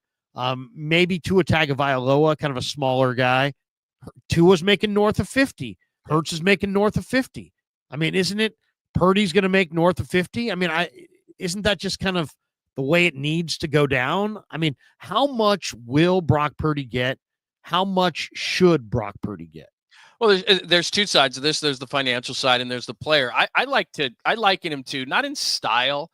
Maybe Tua Tagovailoa, kind of a smaller guy. Tua's making north of 50. Hurts is making north of 50. I mean, isn't it? Purdy's going to make north of 50. I mean, isn't that just kind of the way it needs to go down? I mean, how much will Brock Purdy get? How much should Brock Purdy get? Well, there's two sides of this. There's the financial side and there's the player. I liken him to, not in style,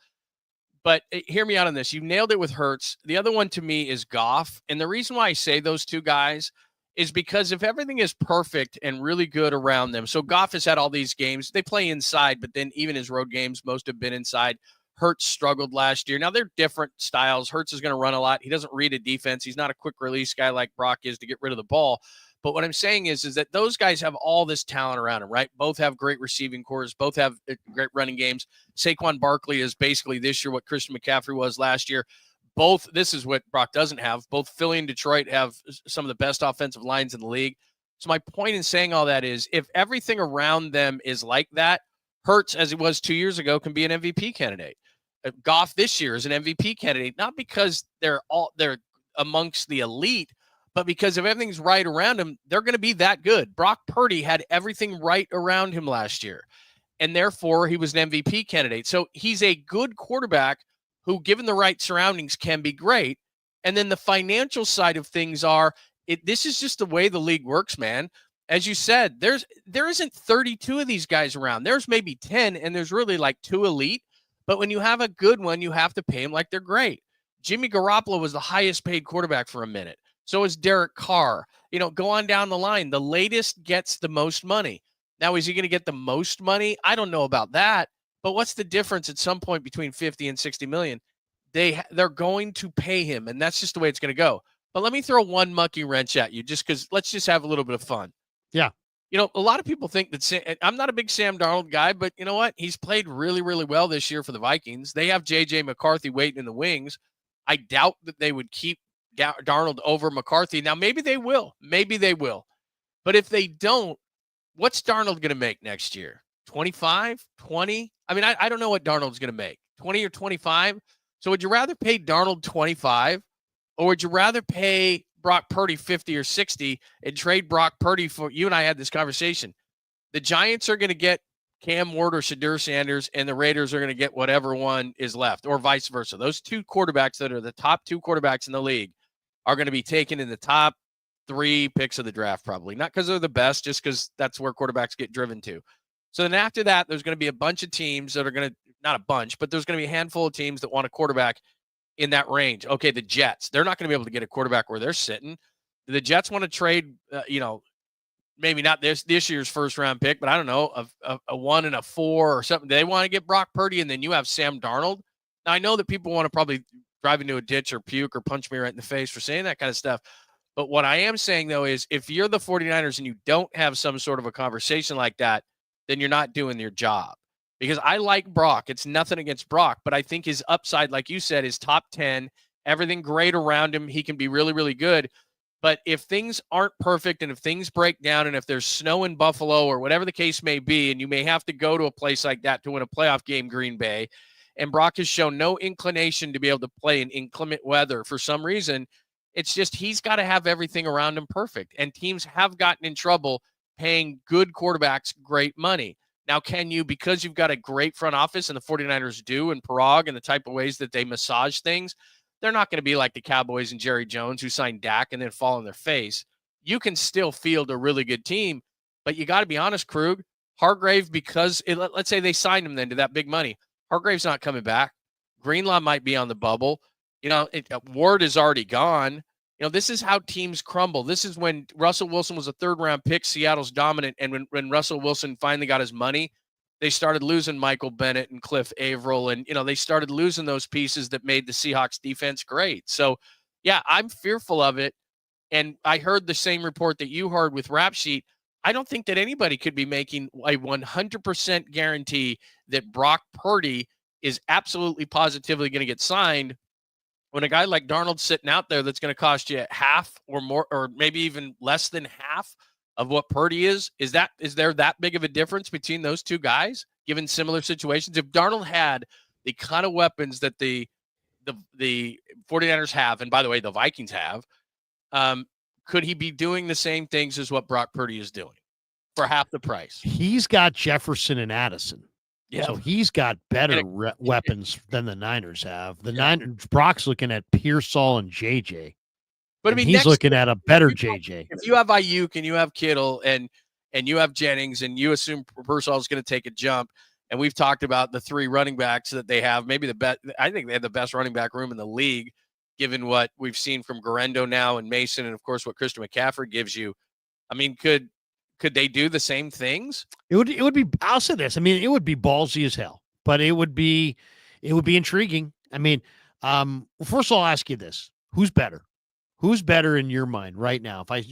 but hear me out on this. You nailed it with Hurts. The other one to me is Goff. And the reason why I say those two guys is because if everything is perfect and really good around them. So Goff has had all these games. They play inside, but then even his road games, most have been inside. Hurts struggled last year. Now they're different styles. Hurts is going to run a lot. He doesn't read a defense. He's not a quick release guy like Brock is to get rid of the ball. But what I'm saying is that those guys have all this talent around them, right? Both have great receiving cores. Both have great running games. Saquon Barkley is basically this year what Christian McCaffrey was last year. Both, this is what Brock doesn't have. Both Philly and Detroit have some of the best offensive lines in the league. So my point in saying all that is if everything around them is like that, Hurts, as it was 2 years ago, can be an MVP candidate. Goff this year is an MVP candidate, not because they're amongst the elite, but because if everything's right around him, they're going to be that good. Brock Purdy had everything right around him last year, and therefore he was an MVP candidate. So he's a good quarterback who, given the right surroundings, can be great. And then the financial side of things this is just the way the league works, man. As you said, there isn't 32 of these guys around. There's maybe 10, and there's really like 2 elite. But when you have a good one, you have to pay them like they're great. Jimmy Garoppolo was the highest paid quarterback for a minute. So is Derek Carr. Go on down the line. The latest gets the most money. Now, is he going to get the most money? I don't know about that. But what's the difference at some point between 50 and 60 million? They're going to pay him, and that's just the way it's going to go. But let me throw one monkey wrench at you just because let's just have a little bit of fun. Yeah. A lot of people think that I'm not a big Sam Darnold guy, but you know what? He's played really, really well this year for the Vikings. They have J.J. McCarthy waiting in the wings. I doubt that they would keep Darnold over McCarthy. Now, maybe they will. Maybe they will. But if they don't, what's Darnold going to make next year? 25, 20? I mean, I don't know what Darnold's going to make. 20 or 25? So would you rather pay Darnold 25 or would you rather pay Brock Purdy 50 or 60 and trade Brock Purdy for, you and I had this conversation. The Giants are going to get Cam Ward or Shadur Sanders, and the Raiders are going to get whatever one is left, or vice versa. Those two quarterbacks that are the top 2 quarterbacks in the league are going to be taken in the top 3 picks of the draft, probably. Not because they're the best, just because that's where quarterbacks get driven to. So then after that, there's going to be a bunch of teams that are going to, not a bunch, but there's going to be a handful of teams that want a quarterback. in that range. Okay, the Jets, they're not going to be able to get a quarterback where they're sitting. Do the Jets want to trade, maybe not this year's first round pick, but I don't know, a 1 and a 4 or something. Do they want to get Brock Purdy and then you have Sam Darnold? Now, I know that people want to probably drive into a ditch or puke or punch me right in the face for saying that kind of stuff. But what I am saying, though, is if you're the 49ers and you don't have some sort of a conversation like that, then you're not doing your job. Because I like Brock. It's nothing against Brock, but I think his upside, like you said, is top 10, everything great around him. He can be really, really good. But if things aren't perfect and if things break down and if there's snow in Buffalo or whatever the case may be, and you may have to go to a place like that to win a playoff game, Green Bay, and Brock has shown no inclination to be able to play in inclement weather for some reason, it's just he's got to have everything around him perfect. And teams have gotten in trouble paying good quarterbacks great money. Now, can you, because you've got a great front office, and the 49ers do, and Parag and the type of ways that they massage things, they're not going to be like the Cowboys and Jerry Jones who signed Dak and then fall on their face. You can still field a really good team, but you got to be honest, Krueg, Hargrave, because let's say they signed him then to that big money. Hargrave's not coming back. Greenlaw might be on the bubble. Ward is already gone. This is how teams crumble. This is when Russell Wilson was a third-round pick. Seattle's dominant. And when Russell Wilson finally got his money, they started losing Michael Bennett and Cliff Averill. And, they started losing those pieces that made the Seahawks defense great. So, yeah, I'm fearful of it. And I heard the same report that you heard with Rap Sheet. I don't think that anybody could be making a 100% guarantee that Brock Purdy is absolutely positively going to get signed when a guy like Darnold's sitting out there that's going to cost you half or more, or maybe even less than half of what Purdy is. Is there that big of a difference between those two guys, given similar situations? If Darnold had the kind of weapons that the 49ers have, and by the way, the Vikings have, could he be doing the same things as what Brock Purdy is doing for half the price? He's got Jefferson and Addison. Yeah. So he's got better weapons than the Niners have. Brock's looking at Pearsall and JJ. But I mean, he's looking at a better JJ. If you have Ayuk and you have Kittle and you have Jennings and you assume Pearsall is going to take a jump, and we've talked about the 3 running backs that they have, maybe the best. I think they have the best running back room in the league, given what we've seen from Guerendo now and Mason, and of course what Christian McCaffrey gives you. I mean, could they do the same things? It would be. I'll say this. I mean, it would be ballsy as hell, but it would be intriguing. I mean, first of all, I'll ask you this: who's better? Who's better in your mind right now? If I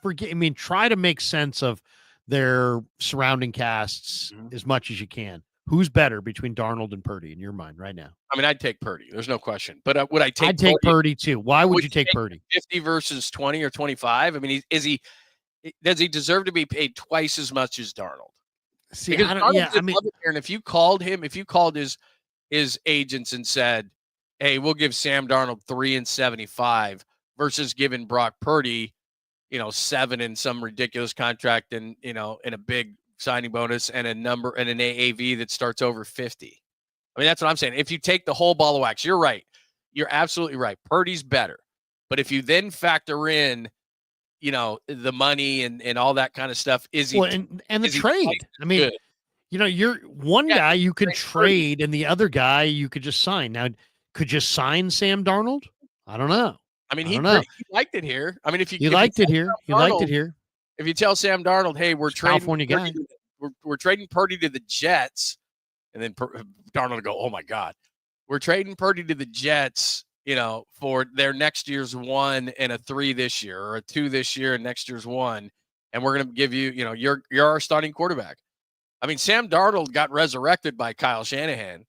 forget, I mean, try to make sense of their surrounding casts as much as you can. Who's better between Darnold and Purdy in your mind right now? I mean, I'd take Purdy. There's no question. But would I take? I'd take Purdy too. Why would you take Purdy? 50 versus 20 or 25. I mean, does he deserve to be paid twice as much as Darnold? See, and if you called his agents and said, "Hey, we'll give Sam Darnold 3 and 75 versus giving Brock Purdy, 7 in some ridiculous contract and in a big signing bonus and a number and an AAV that starts over 50." I mean, that's what I'm saying. If you take the whole ball of wax, you're right. You're absolutely right. Purdy's better. But if you then factor in the money and all that kind of stuff, is he? Well, and the trade. I mean, good? You're one guy you could trade, and the other guy you could just sign. Now, could you sign Sam Darnold? I don't know. I mean, he liked it here. I mean, if you liked it here, If you tell Sam Darnold, "Hey, we're trading California guy, we're trading Purdy to the Jets," and then Darnold will go, "Oh my God, we're trading Purdy to the Jets." For their next year's 1 and a 3 this year, or a 2 this year and next year's 1. And we're going to give you, you're our starting quarterback. I mean, Sam Darnold got resurrected by Kyle Shanahan.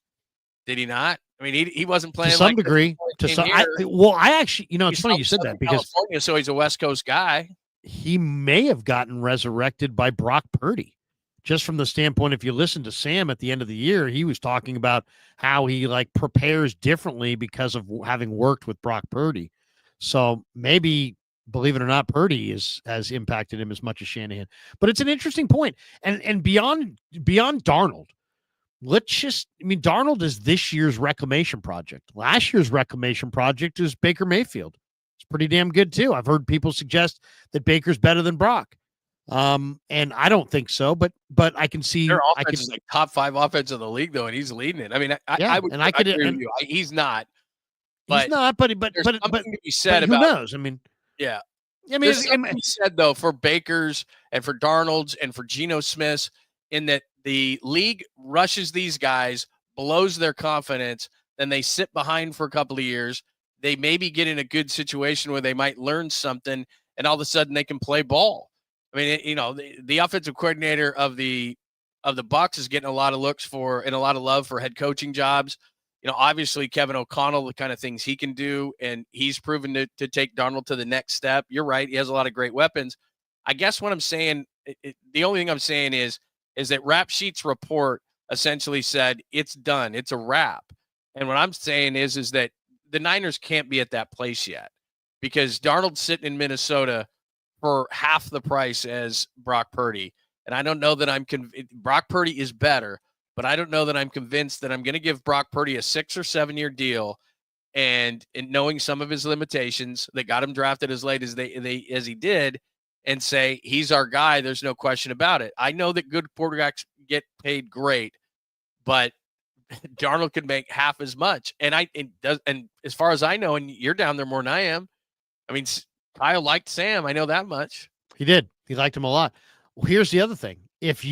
Did he not? I mean, he wasn't playing to some degree. I actually, it's funny you said that because California, so he's a West Coast guy. He may have gotten resurrected by Brock Purdy. Just from the standpoint, if you listen to Sam at the end of the year, he was talking about how he prepares differently because of having worked with Brock Purdy. So maybe, believe it or not, Purdy has impacted him as much as Shanahan. But it's an interesting point. And beyond Darnold, Darnold is this year's reclamation project. Last year's reclamation project is Baker Mayfield. It's pretty damn good too. I've heard people suggest that Baker's better than Brock. And I don't think so, but I can see their offense is top 5 offense in the league though, and he's leading it. I mean, I would agree with you. He's not. He's not, but there's something to be said who about knows? I mean, yeah. I mean, There's something to be said though for Bakers and for Darnold's and for Geno Smith's, in that the league rushes these guys, blows their confidence, then they sit behind for a couple of years. They maybe get in a good situation where they might learn something, and all of a sudden they can play ball. I mean, the offensive coordinator of the Bucs is getting a lot of looks for and a lot of love for head coaching jobs. Obviously Kevin O'Connell, the kind of things he can do, and he's proven to take Darnold to the next step. You're right. He has a lot of great weapons. I guess what I'm saying, the only thing I'm saying is that Rap Sheet's report essentially said it's done. It's a wrap. And what I'm saying is that the Niners can't be at that place yet, because Darnold's sitting in Minnesota for half the price as Brock Purdy. And I don't know that Brock Purdy is better, but I don't know that I'm convinced that I'm going to give Brock Purdy a 6 or 7 year deal. And knowing some of his limitations that got him drafted as late as he did, and say he's our guy, there's no question about it. I know that good quarterbacks get paid great, but Darnold could make half as much. And as far as I know, and you're down there more than I am, I mean, Kyle liked Sam. I know that much. He did. He liked him a lot. Well, here's the other thing. If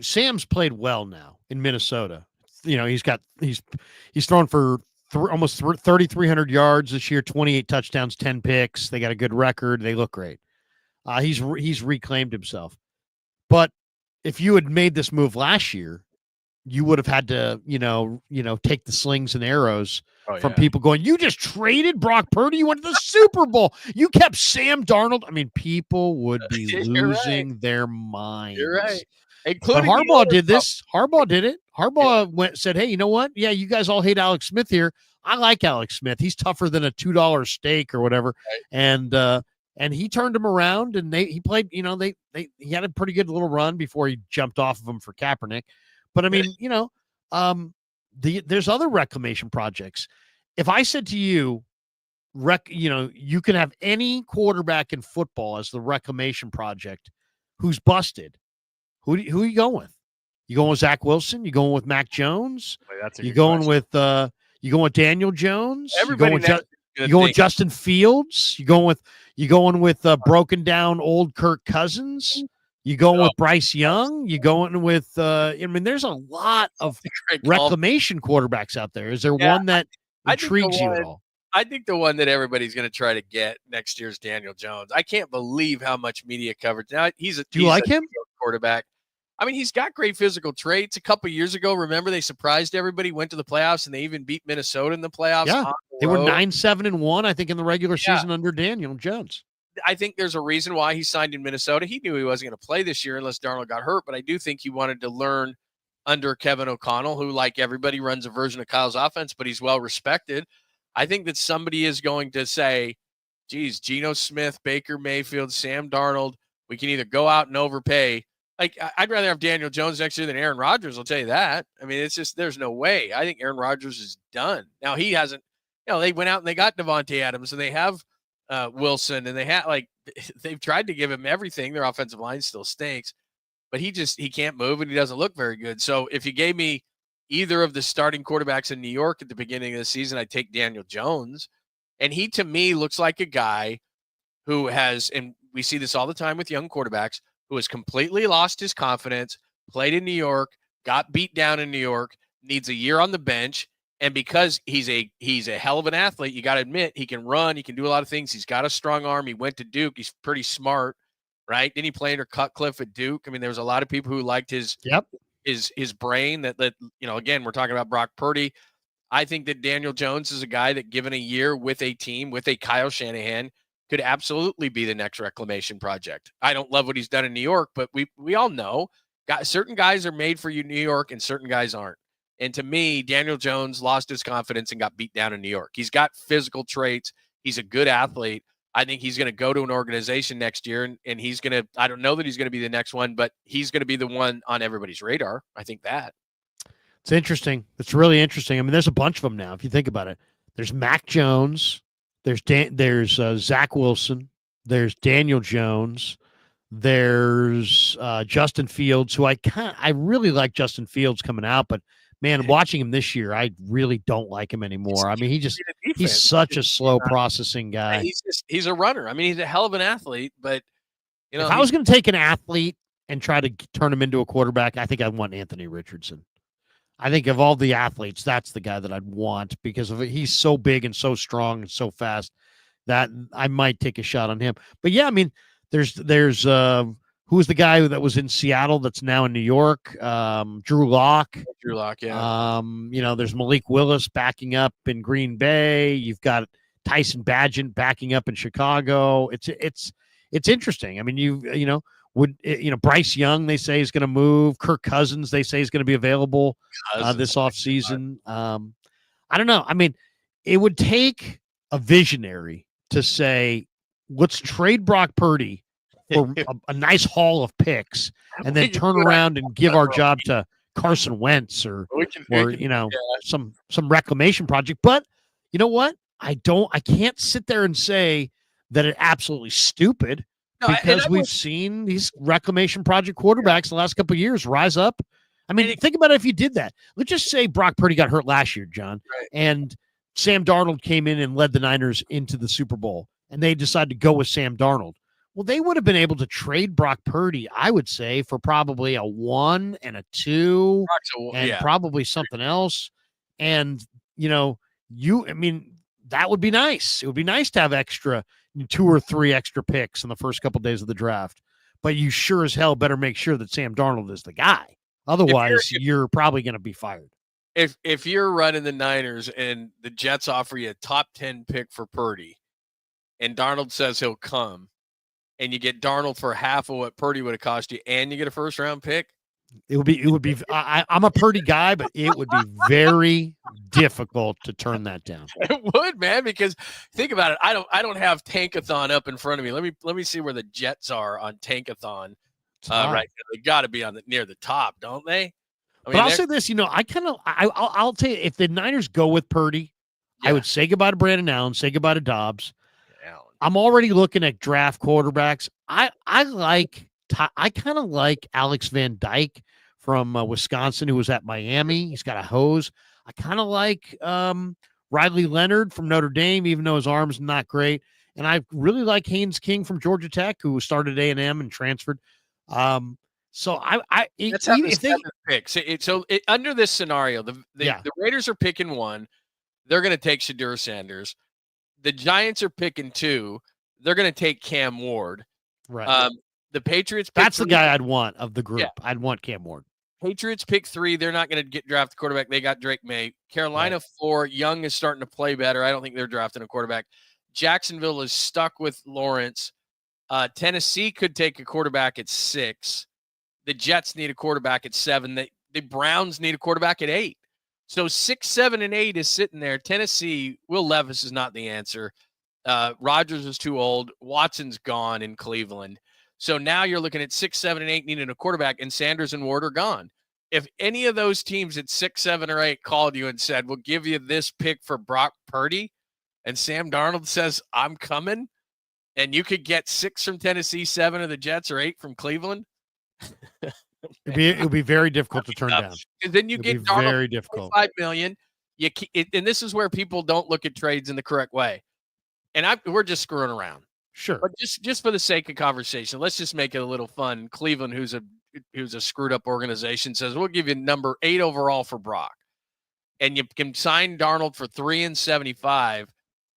Sam's played well now in Minnesota. He's thrown for almost 3,300 yards this year, 28 touchdowns, 10 picks. They got a good record. They look great. He's reclaimed himself. But if you had made this move last year, you would have had to, take the slings and arrows from people going, you just traded Brock Purdy. You went to the Super Bowl. You kept Sam Darnold. I mean, people would be losing their minds. You're right. But Harbaugh did this. Harbaugh did it. Harbaugh said, hey, you know what? Yeah, you guys all hate Alex Smith here. I like Alex Smith. He's tougher than a $2 steak or whatever. Right. And he turned him around, and he played, he had a pretty good little run before he jumped off of him for Kaepernick. But I mean, there's other reclamation projects. If I said to you, you can have any quarterback in football as the reclamation project who's busted, who are you going with? You going with Zach Wilson? You going with Mac Jones? You going with Daniel Jones? You going with Justin Fields? You going with broken down old Kirk Cousins? You going with Bryce Young? You going with there's a lot of reclamation quarterbacks out there. Is there one that intrigues you at all? I think the one that everybody's going to try to get next year is Daniel Jones. I can't believe how much media coverage. Now do you like him? Quarterback. I mean, he's got great physical traits. A couple years ago, remember, they surprised everybody, went to the playoffs, and they even beat Minnesota in the playoffs. Yeah, they were 9-7-1, I think, in the regular season under Daniel Jones. I think there's a reason why he signed in Minnesota. He knew he wasn't going to play this year unless Darnold got hurt, but I do think he wanted to learn under Kevin O'Connell, who, like everybody, runs a version of Kyle's offense, but he's well respected. I think that somebody is going to say, geez, Geno Smith, Baker Mayfield, Sam Darnold, we can either go out and overpay. Like, I'd rather have Daniel Jones next year than Aaron Rodgers. I'll tell you that. I mean, it's just, there's no way. I think Aaron Rodgers is done. Now, he hasn't, they went out and they got Devontae Adams, and they have Wilson, and they've tried to give him everything. Their offensive line still stinks, but he can't move, and he doesn't look very good. So if you gave me either of the starting quarterbacks in New York at the beginning of the season, I'd take Daniel Jones. And he, to me, looks like a guy who has, and we see this all the time with young quarterbacks, who has completely lost his confidence, played in New York, got beat down in New York, needs a year on the bench. And because he's a hell of an athlete, you got to admit, he can run, he can do a lot of things. He's got a strong arm. He went to Duke. He's pretty smart, right? Didn't he play under Cutcliffe at Duke? I mean, there was a lot of people who liked his brain that, again, we're talking about Brock Purdy. I think that Daniel Jones is a guy that, given a year with a team, with a Kyle Shanahan, could absolutely be the next reclamation project. I don't love what he's done in New York, but we all know certain guys are made for New York and certain guys aren't. And to me, Daniel Jones lost his confidence and got beat down in New York. He's got physical traits. He's a good athlete. I think he's going to go to an organization next year, and he's going to, I don't know that he's going to be the next one, but he's going to be the one on everybody's radar. I think that. It's interesting. It's really interesting. I mean, there's a bunch of them now, if you think about it. There's Mac Jones. There's Zach Wilson. There's Daniel Jones. There's Justin Fields, who I really like Justin Fields coming out, but man, watching him this year, I really don't like him anymore. I mean, he's Defense. such a slow processing guy. He's a runner. I mean, he's a hell of an athlete, but if I was going to take an athlete and try to turn him into a quarterback, I think I'd want Anthony Richardson. I think of all the athletes, that's the guy that I'd want because he's so big and so strong and so fast that I might take a shot on him. But yeah, I mean, there's who's the guy that was in Seattle that's now in New York? Drew Lock. Drew Lock, yeah. There's Malik Willis backing up in Green Bay. You've got Tyson Bagent backing up in Chicago. It's interesting. I mean, Bryce Young, they say, is going to move. Kirk Cousins, they say, is going to be available this offseason. I don't know. I mean, it would take a visionary to say, let's trade Brock Purdy for a nice haul of picks and then turn around and give our job to Carson Wentz or some reclamation project. But you know what? I can't sit there and say that it's absolutely stupid. No, because we've seen these reclamation project quarterbacks the last couple of years rise up. I mean, think about it if you did that. Let's just say Brock Purdy got hurt last year, John, and Sam Darnold came in and led the Niners into the Super Bowl, and they decided to go with Sam Darnold. Well, they would have been able to trade Brock Purdy, I would say, for probably a 1 and a 2 and probably something else. And, that would be nice. It would be nice to have extra 2 or 3 extra picks in the first couple of days of the draft, but you sure as hell better make sure that Sam Darnold is the guy. Otherwise, you're probably going to be fired. If you're running the Niners and the Jets offer you a top 10 pick for Purdy, and Darnold says he'll come, and you get Darnold for half of what Purdy would have cost you, and you get a first round pick, it would be. I'm a Purdy guy, but it would be very difficult to turn that down. It would, man, because think about it. I don't have Tankathon up in front of me. Let me see where the Jets are on Tankathon. Right now. They got to be near the top, don't they? I mean, but I'll say this, I'll tell you, if the Niners go with Purdy, I would say goodbye to Brandon Allen, say goodbye to Dobbs. I'm already looking at draft quarterbacks. I kind of like Alex Van Dyke from Wisconsin, who was at Miami. He's got a hose. I kind of like Riley Leonard from Notre Dame, even though his arm's not great. And I really like Haynes King from Georgia Tech, who started A&M and transferred. So under this scenario, the Raiders are picking 1. They're going to take Shadur Sanders. The Giants are picking 2. They're going to take Cam Ward. Right. The Patriots. That's the guy I'd want of the group. Yeah. I'd want Cam Ward. Patriots pick 3. They're not going to get drafted quarterback. They got Drake May. Carolina 4. Young is starting to play better. I don't think they're drafting a quarterback. Jacksonville is stuck with Lawrence. Tennessee could take a quarterback at 6. The Jets need a quarterback at 7. The Browns need a quarterback at 8. So 6, 7, and 8 is sitting there. Tennessee, Will Levis is not the answer. Rodgers is too old. Watson's gone in Cleveland. So now you're looking at 6, 7, and 8 needing a quarterback, and Sanders and Ward are gone. If any of those teams at 6, 7, or 8 called you and said, we'll give you this pick for Brock Purdy, and Sam Darnold says, I'm coming, and you could get 6 from Tennessee, 7 of the Jets, or 8 from Cleveland. It would be very difficult to turn down. Because then you get Darnold very difficult. $5 million. And this is where people don't look at trades in the correct way. And we're just screwing around. Sure. But just for the sake of conversation, let's just make it a little fun. Cleveland, who's a screwed up organization, says we'll give you number 8 overall for Brock. And you can sign Darnold for $3 and $75.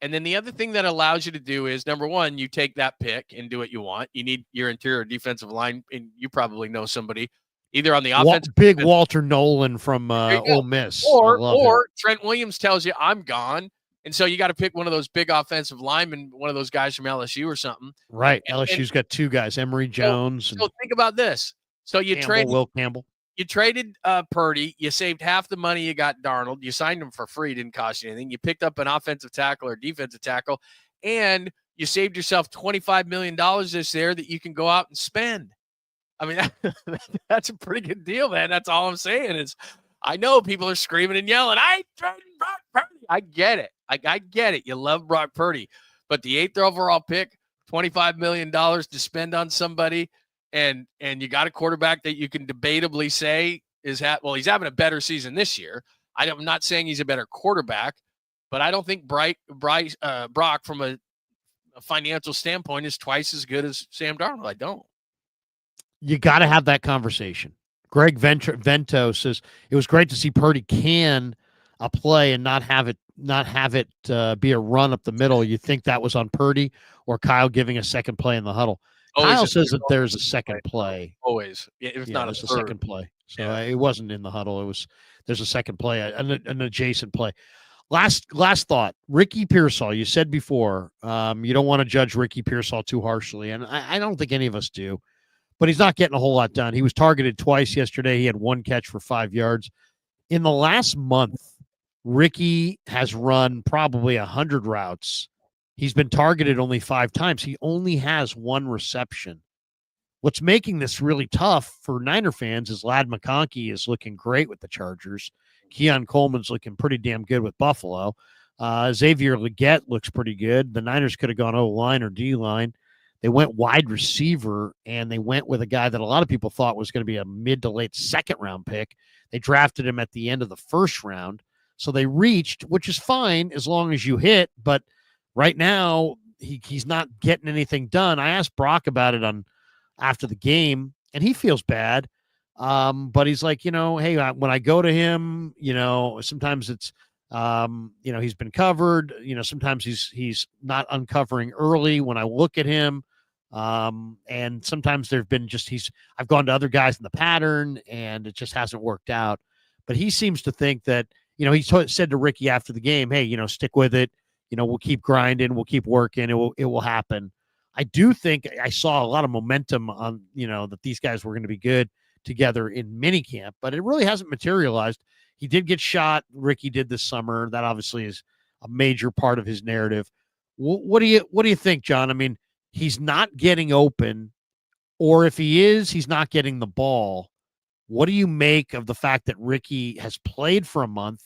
And then the other thing that allows you to do is, number 1, you take that pick and do what you want. You need your interior defensive line, and you probably know somebody either on the offensive. Big Walter Nolan from Ole Miss. Or Trent Williams tells you, I'm gone. And so you got to pick one of those big offensive linemen, one of those guys from LSU or something. Right. LSU's got 2 guys, Emory Jones. So think about this. So you Will Campbell. You traded Purdy. You saved half the money you got Darnold. You signed him for free. Didn't cost you anything. You picked up an offensive tackle or defensive tackle, and you saved yourself $25 million this year that you can go out and spend. I mean, that's a pretty good deal, man. That's all I'm saying is I know people are screaming and yelling, I traded Brock Purdy. I get it. I get it. You love Brock Purdy. But the 8th overall pick, $25 million to spend on somebody, and you got a quarterback that you can debatably say he's having a better season this year. I'm not saying he's a better quarterback, but I don't think Brock from a financial standpoint is twice as good as Sam Darnold. I don't. You got to have that conversation. Greg Vento says it was great to see Purdy can a play and not have it be a run up the middle. You think that was on Purdy or Kyle giving a second play in the huddle? Kyle says that there's a second play. Always, if not a second play. So it wasn't in the huddle. There's a second play, an adjacent play. Last thought, Ricky Pearsall. You said before you don't want to judge Ricky Pearsall too harshly, and I don't think any of us do. But he's not getting a whole lot done. He was targeted twice yesterday. He had one catch for 5 yards. In the last month, Ricky has run probably 100 routes. He's been targeted only 5 times. He only has 1 reception. What's making this really tough for Niner fans is Ladd McConkey is looking great with the Chargers. Keon Coleman's looking pretty damn good with Buffalo. Xavier Legette looks pretty good. The Niners could have gone O-line or D-line. They went wide receiver, and they went with a guy that a lot of people thought was going to be a mid to late second-round pick. They drafted him at the end of the first round. So they reached, which is fine as long as you hit, but right now he's not getting anything done. I asked Brock about it after the game, and he feels bad. But he's like, hey, when I go to him, sometimes it's, he's been covered. Sometimes he's not uncovering early when I look at him. And sometimes there've been I've gone to other guys in the pattern and it just hasn't worked out. But he seems to think that, he said to Ricky after the game, hey, stick with it. We'll keep grinding. We'll keep working. It will happen. I do think I saw a lot of momentum on, that these guys were going to be good together in minicamp, but it really hasn't materialized. He did get shot. Ricky did this summer. That obviously is a major part of his narrative. What do you think, John? I mean, he's not getting open, or if he is, he's not getting the ball. What do you make of the fact that Ricky has played for a month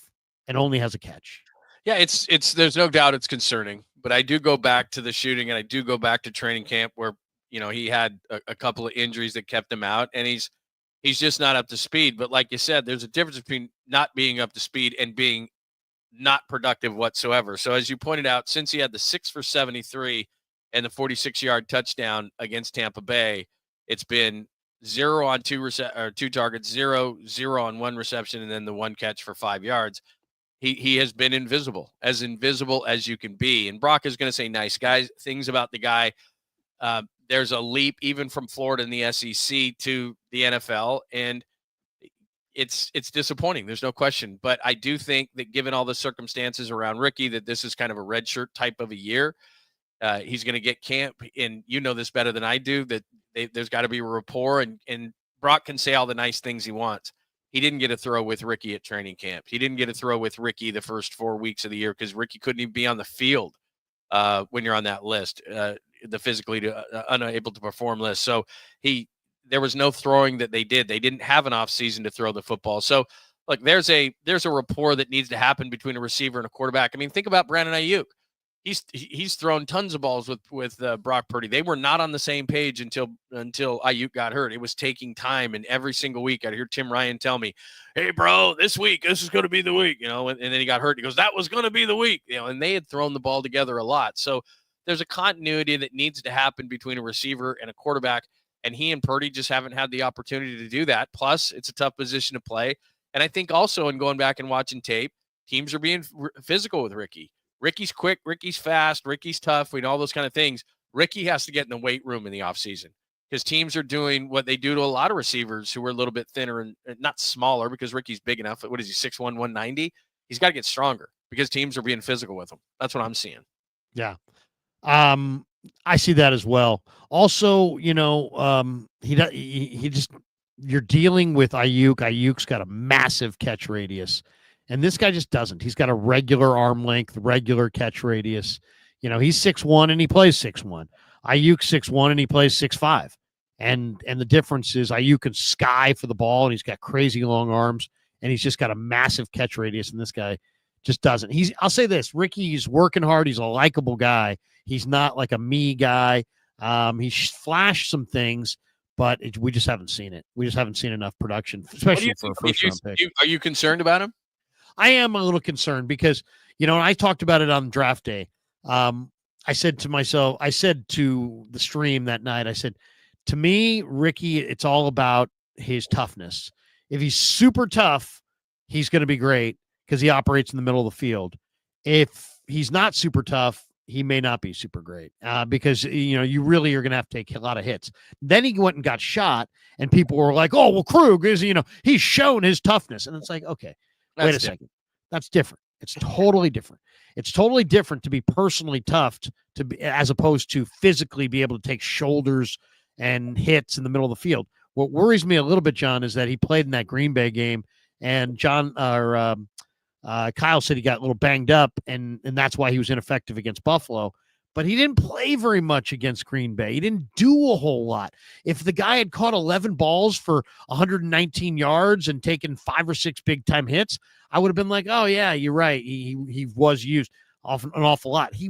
and only has a catch? Yeah, it's there's no doubt it's concerning, but I do go back to the shooting and I do go back to training camp where, he had a couple of injuries that kept him out, and he's just not up to speed. But like you said, there's a difference between not being up to speed and being not productive whatsoever. So as you pointed out, since he had the 6 for 73 and the 46-yard touchdown against Tampa Bay, it's been 0 on 2 targets, 0 on 1 reception, and then the 1 catch for 5 yards. He has been invisible as you can be. And Brock is going to say nice things about the guy. There's a leap even from Florida in the SEC to the NFL, and it's disappointing. There's no question. But I do think that given all the circumstances around Ricky, that this is kind of a redshirt type of a year. He's going to get camp, and you know this better than I do, that there's got to be a rapport, and Brock can say all the nice things he wants. He didn't get a throw with Ricky at training camp. He didn't get a throw with Ricky the first 4 weeks of the year because Ricky couldn't even be on the field when you're on that list, the physically unable to perform list. So there was no throwing that they did. They didn't have an off season to throw the football. So look, there's a rapport that needs to happen between a receiver and a quarterback. I mean, think about Brandon Ayuk. He's thrown tons of balls with Brock Purdy. They were not on the same page until Ayuk got hurt. It was taking time, and every single week I'd hear Tim Ryan tell me, "Hey, bro, this is going to be the week," and then he got hurt. He goes, "That was going to be the week," and they had thrown the ball together a lot. So there's a continuity that needs to happen between a receiver and a quarterback, and he and Purdy just haven't had the opportunity to do that. Plus, it's a tough position to play, and I think also in going back and watching tape, teams are being physical with Ricky. Ricky's quick, Ricky's fast, Ricky's tough, all those kind of things. Ricky has to get in the weight room in the offseason because teams are doing what they do to a lot of receivers who are a little bit thinner and not smaller because Ricky's big enough. What is he, 6'1", 190? He's got to get stronger because teams are being physical with him. That's what I'm seeing. Yeah. I see that as well. Also, he just, you're dealing with Ayuk. Ayuk's got a massive catch radius. And this guy just doesn't. He's got a regular arm length, regular catch radius. He's 6'1" and he plays 6'1". Ayuk's 6'1" and he plays 6'5". And the difference is Ayuk can sky for the ball, and he's got crazy long arms, and he's just got a massive catch radius, and this guy just doesn't. I'll say this, Ricky's working hard. He's a likable guy. He's not like a me guy. He flashed some things, but we just haven't seen it. We just haven't seen enough production, especially for a first-round pick. Are you concerned about him? I am a little concerned because, I talked about it on draft day. I said to the stream that night, I said, to me, Ricky, it's all about his toughness. If he's super tough, he's going to be great because he operates in the middle of the field. If he's not super tough, he may not be super great because, you really are going to have to take a lot of hits. Then he went and got shot, and people were like, oh, well, Krueg is, he's shown his toughness. And it's like, okay, wait a second. That's different. It's totally different. It's totally different to be personally tough as opposed to physically be able to take shoulders and hits in the middle of the field. What worries me a little bit, John, is that he played in that Green Bay game, and Kyle said he got a little banged up, and that's why he was ineffective against Buffalo. But he didn't play very much against Green Bay. He didn't do a whole lot. If the guy had caught 11 balls for 119 yards and taken 5 or 6 big-time hits, I would have been like, oh, yeah, you're right. He was used an awful lot. He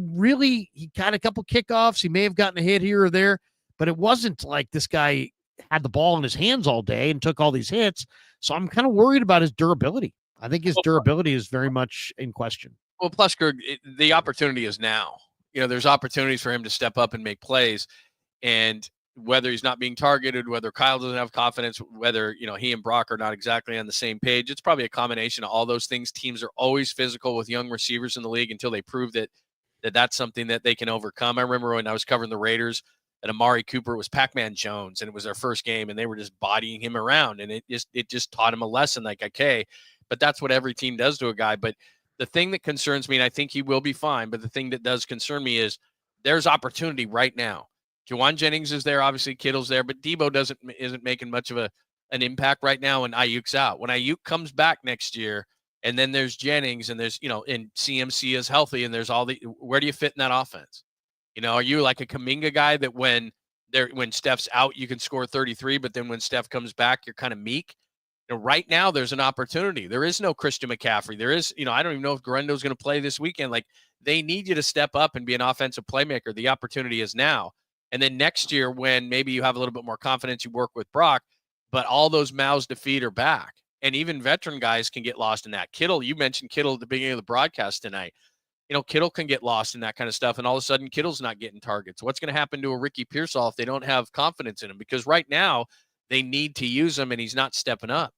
got a couple kickoffs. He may have gotten a hit here or there, but it wasn't like this guy had the ball in his hands all day and took all these hits. So I'm kind of worried about his durability. I think his durability is very much in question. Well, plus, Krueg, the opportunity is now. There's opportunities for him to step up and make plays. And whether he's not being targeted, whether Kyle doesn't have confidence, whether, he and Brock are not exactly on the same page, it's probably a combination of all those things. Teams are always physical with young receivers in the league until they prove that's something that they can overcome. I remember when I was covering the Raiders and Amari Cooper was Pac-Man Jones, and it was their first game, and they were just bodying him around. And it just taught him a lesson like, okay, but that's what every team does to a guy. But the thing that concerns me, and I think he will be fine, but the thing that does concern me is there's opportunity right now. Juwan Jennings is there, obviously Kittle's there, but Deebo isn't making much of an impact right now, and Ayuk's out. When Ayuk comes back next year, and then there's Jennings, and there's, and CMC is healthy, and there's where do you fit in that offense? Are you like a Kuminga guy that when Steph's out, you can score 33, but then when Steph comes back, you're kind of meek? Right now, there's an opportunity. There is no Christian McCaffrey. There is, I don't even know if Guerendo's going to play this weekend. Like, they need you to step up and be an offensive playmaker. The opportunity is now. And then next year, when maybe you have a little bit more confidence, you work with Brock, but all those mouths to feed are back. And even veteran guys can get lost in that. Kittle, you mentioned Kittle at the beginning of the broadcast tonight. Kittle can get lost in that kind of stuff, and all of a sudden Kittle's not getting targets. What's going to happen to a Ricky Pearsall if they don't have confidence in him? Because right now they need to use him, and he's not stepping up.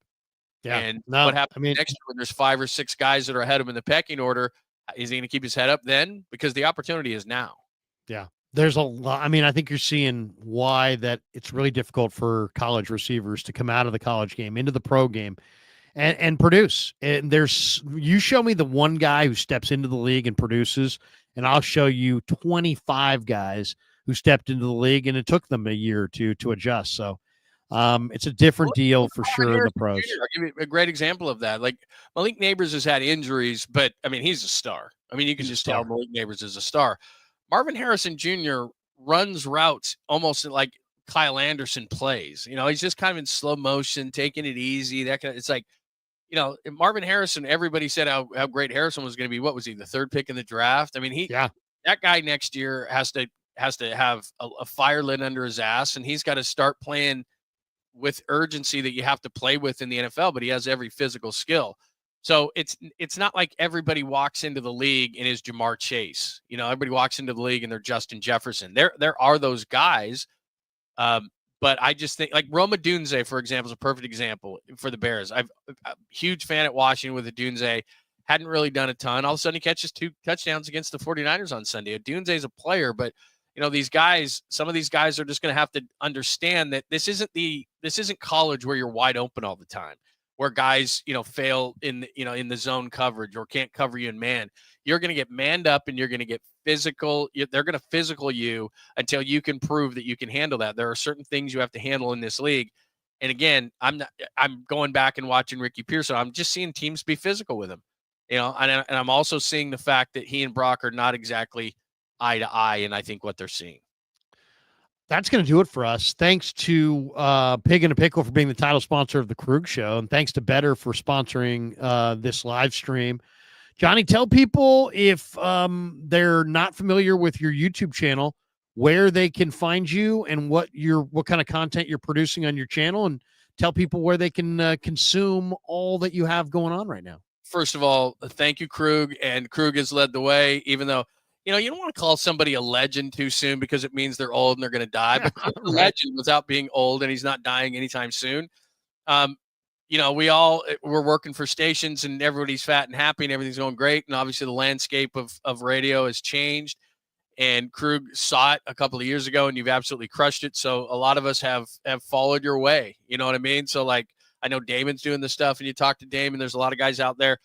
Yeah. And what happens next year when there's 5 or 6 guys that are ahead of him in the pecking order? Is he going to keep his head up then? Because the opportunity is now. Yeah. There's a lot. I think you're seeing why that it's really difficult for college receivers to come out of the college game into the pro game and produce. And you show me the one guy who steps into the league and produces, and I'll show you 25 guys who stepped into the league and it took them a year or two to adjust. So it's a different deal for sure in the pros. I'll give you a great example of that. Like, Malik Neighbors has had injuries, but he's a star. You can just tell Malik Neighbors is a star. Marvin Harrison Jr. runs routes almost like Kyle Anderson plays. He's just kind of in slow motion, taking it easy. It's like, Marvin Harrison, everybody said how great Harrison was going to be. What was he, the 3rd pick in the draft? That guy next year has to have a fire lit under his ass, and he's got to start playing with urgency that you have to play with in the NFL, but he has every physical skill. So it's not like everybody walks into the league and is Jamar Chase. Everybody walks into the league and they're Justin Jefferson. There are those guys, but I just think like Roma Dunze, for example, is a perfect example for the Bears. I'm a huge fan at Washington with Dunze. Hadn't really done a ton. All of a sudden he catches 2 touchdowns against the 49ers on Sunday. Dunze is a player, but these guys, some of these guys are just going to have to understand that this isn't college where you're wide open all the time, where guys, fail in the zone coverage or can't cover you in man. You're going to get manned up and you're going to get physical. They're going to physical you until you can prove that you can handle that. There are certain things you have to handle in this league. And again, I'm going back and watching Ricky Pearsall. I'm just seeing teams be physical with him, and I'm also seeing the fact that he and Brock are not exactly eye to eye, and I think what they're seeing. That's going to do it for us. Thanks to Pig and a Pickle for being the title sponsor of the Krueg Show, and thanks to Better for sponsoring this live stream. Johnny, tell people if they're not familiar with your YouTube channel, where they can find you and what kind of content you're producing on your channel, and tell people where they can consume all that you have going on right now. First of all, thank you, Krueg. And Krueg has led the way, even though, you don't want to call somebody a legend too soon because it means they're old and they're going to die. But he's a legend without being old, and he's not dying anytime soon. We're working for stations, and everybody's fat and happy and everything's going great. And obviously the landscape of radio has changed, and Krueg saw it a couple of years ago, and you've absolutely crushed it. So a lot of us have followed your way. You know what I mean? So like, I know Damon's doing this stuff, and you talk to Damon, there's a lot of guys out there.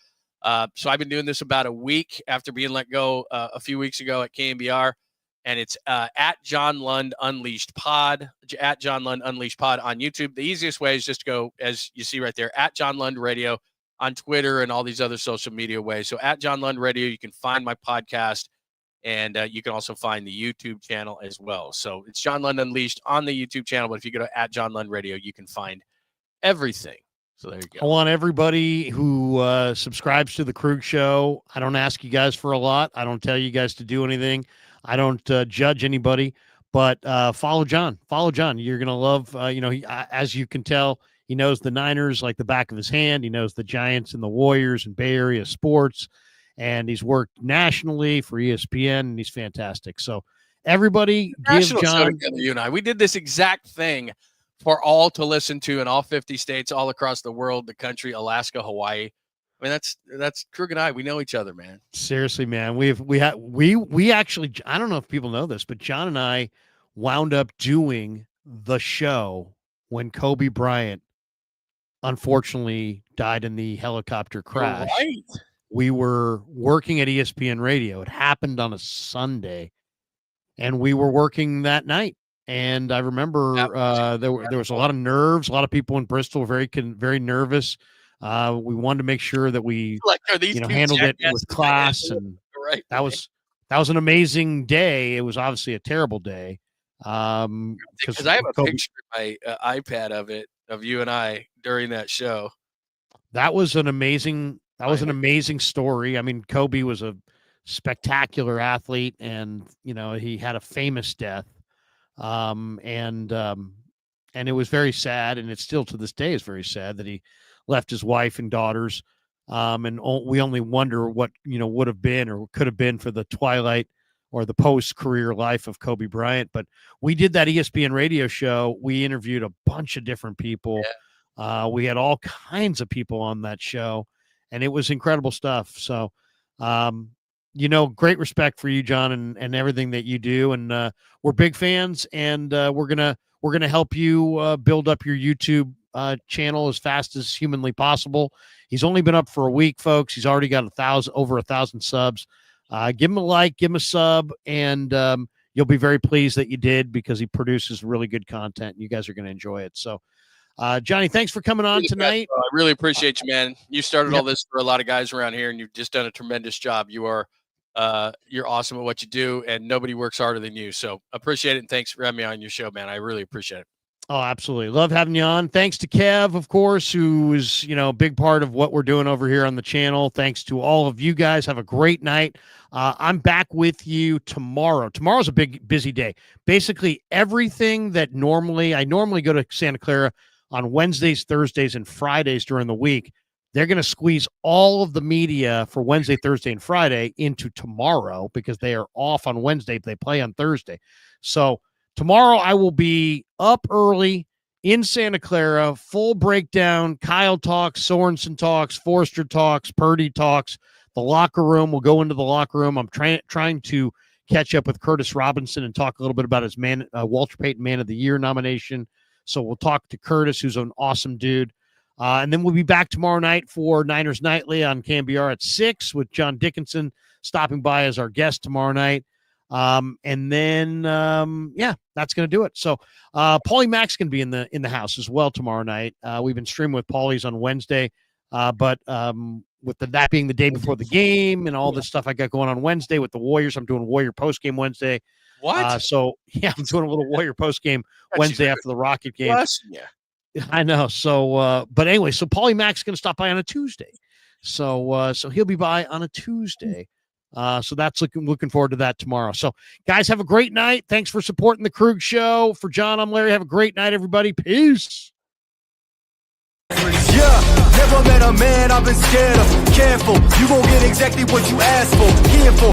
So I've been doing this about a week after being let go a few weeks ago at KMBR. And it's at John Lund Unleashed Pod, at John Lund Unleashed Pod on YouTube. The easiest way is just to go, as you see right there, at John Lund Radio on Twitter and all these other social media ways. So at John Lund Radio, you can find my podcast, and you can also find the YouTube channel as well. So it's John Lund Unleashed on the YouTube channel, but if you go to at John Lund Radio, you can find everything. So there you go. I want everybody who subscribes to the Krueg Show. I don't ask you guys for a lot. I don't tell you guys to do anything. I don't judge anybody, but follow John. Follow John. You're going to love, as you can tell, he knows the Niners like the back of his hand. He knows the Giants and the Warriors and Bay Area sports, and he's worked nationally for ESPN, and he's fantastic. So everybody give John. Together, you and I, we did this exact thing for all to listen to in all 50 states, all across the world, the country, Alaska, Hawaii. I mean, that's Krueg and I. We know each other, man. Seriously, man. We actually, I don't know if people know this, but John and I wound up doing the show when Kobe Bryant unfortunately died in the helicopter crash. Right. We were working at ESPN Radio. It happened on a Sunday, and we were working that night. And I remember there was a lot of nerves. A lot of people in Bristol were very nervous. We wanted to make sure that we handled it with class, and right. That was an amazing day. It was obviously a terrible day. Because I have a picture in my iPad of you and I during that show. That was an amazing story. I mean, Kobe was a spectacular athlete, and he had a famous death. And it was very sad, and it still to this day is very sad that he left his wife and daughters. And we only wonder what, would have been or could have been for the twilight or the post-career life of Kobe Bryant. But we did that ESPN radio show. We interviewed a bunch of different people. Yeah. We had all kinds of people on that show, and it was incredible stuff. So, great respect for you, John, and everything that you do. And we're big fans, and we're gonna help you build up your YouTube channel as fast as humanly possible. He's only been up for a week, folks. He's already got over 1,000 subs. Give him a like, give him a sub, and you'll be very pleased that you did, because he produces really good content, and you guys are going to enjoy it. So, Johnny, thanks for coming on tonight. I really appreciate you, man. You started all this for a lot of guys around here, and you've just done a tremendous job. You're awesome at what you do, and nobody works harder than you. So appreciate it, and thanks for having me on your show, man. I really appreciate it. Oh, absolutely. Love having you on. Thanks to Kev, of course, who is, a big part of what we're doing over here on the channel. Thanks to all of you guys. Have a great night. I'm back with you tomorrow. Tomorrow's a busy day. Basically everything that I normally go to Santa Clara on Wednesdays, Thursdays, and Fridays during the week. They're going to squeeze all of the media for Wednesday, Thursday, and Friday into tomorrow, because they are off on Wednesday. They play on Thursday. So tomorrow I will be up early in Santa Clara, full breakdown. Kyle talks, Sorensen talks, Forrester talks, Purdy talks. The locker room, we'll go into the locker room. I'm trying to catch up with Curtis Robinson and talk a little bit about his Walter Payton Man of the Year nomination. So we'll talk to Curtis, who's an awesome dude. And then we'll be back tomorrow night for Niners Nightly on KMBR at 6 with John Dickinson stopping by as our guest tomorrow night. And then, that's going to do it. So, Paulie Mack's going to be in the house as well tomorrow night. We've been streaming with Paulie's on Wednesday, but with that being the day before the game and all this stuff I got going on Wednesday with the Warriors, I'm doing Warrior postgame Wednesday. What? I'm doing a little Warrior postgame Wednesday after the Rocket game. Yeah. I know. So, but anyway, so Paulie Mack's going to stop by on a Tuesday. So he'll be by on a Tuesday. So that's looking forward to that tomorrow. So, guys, have a great night. Thanks for supporting the Krueg Show. For John, I'm Larry. Have a great night, everybody. Peace. Yeah, never met a man I've been scared of. Careful, you gon' get exactly what you asked for. Careful.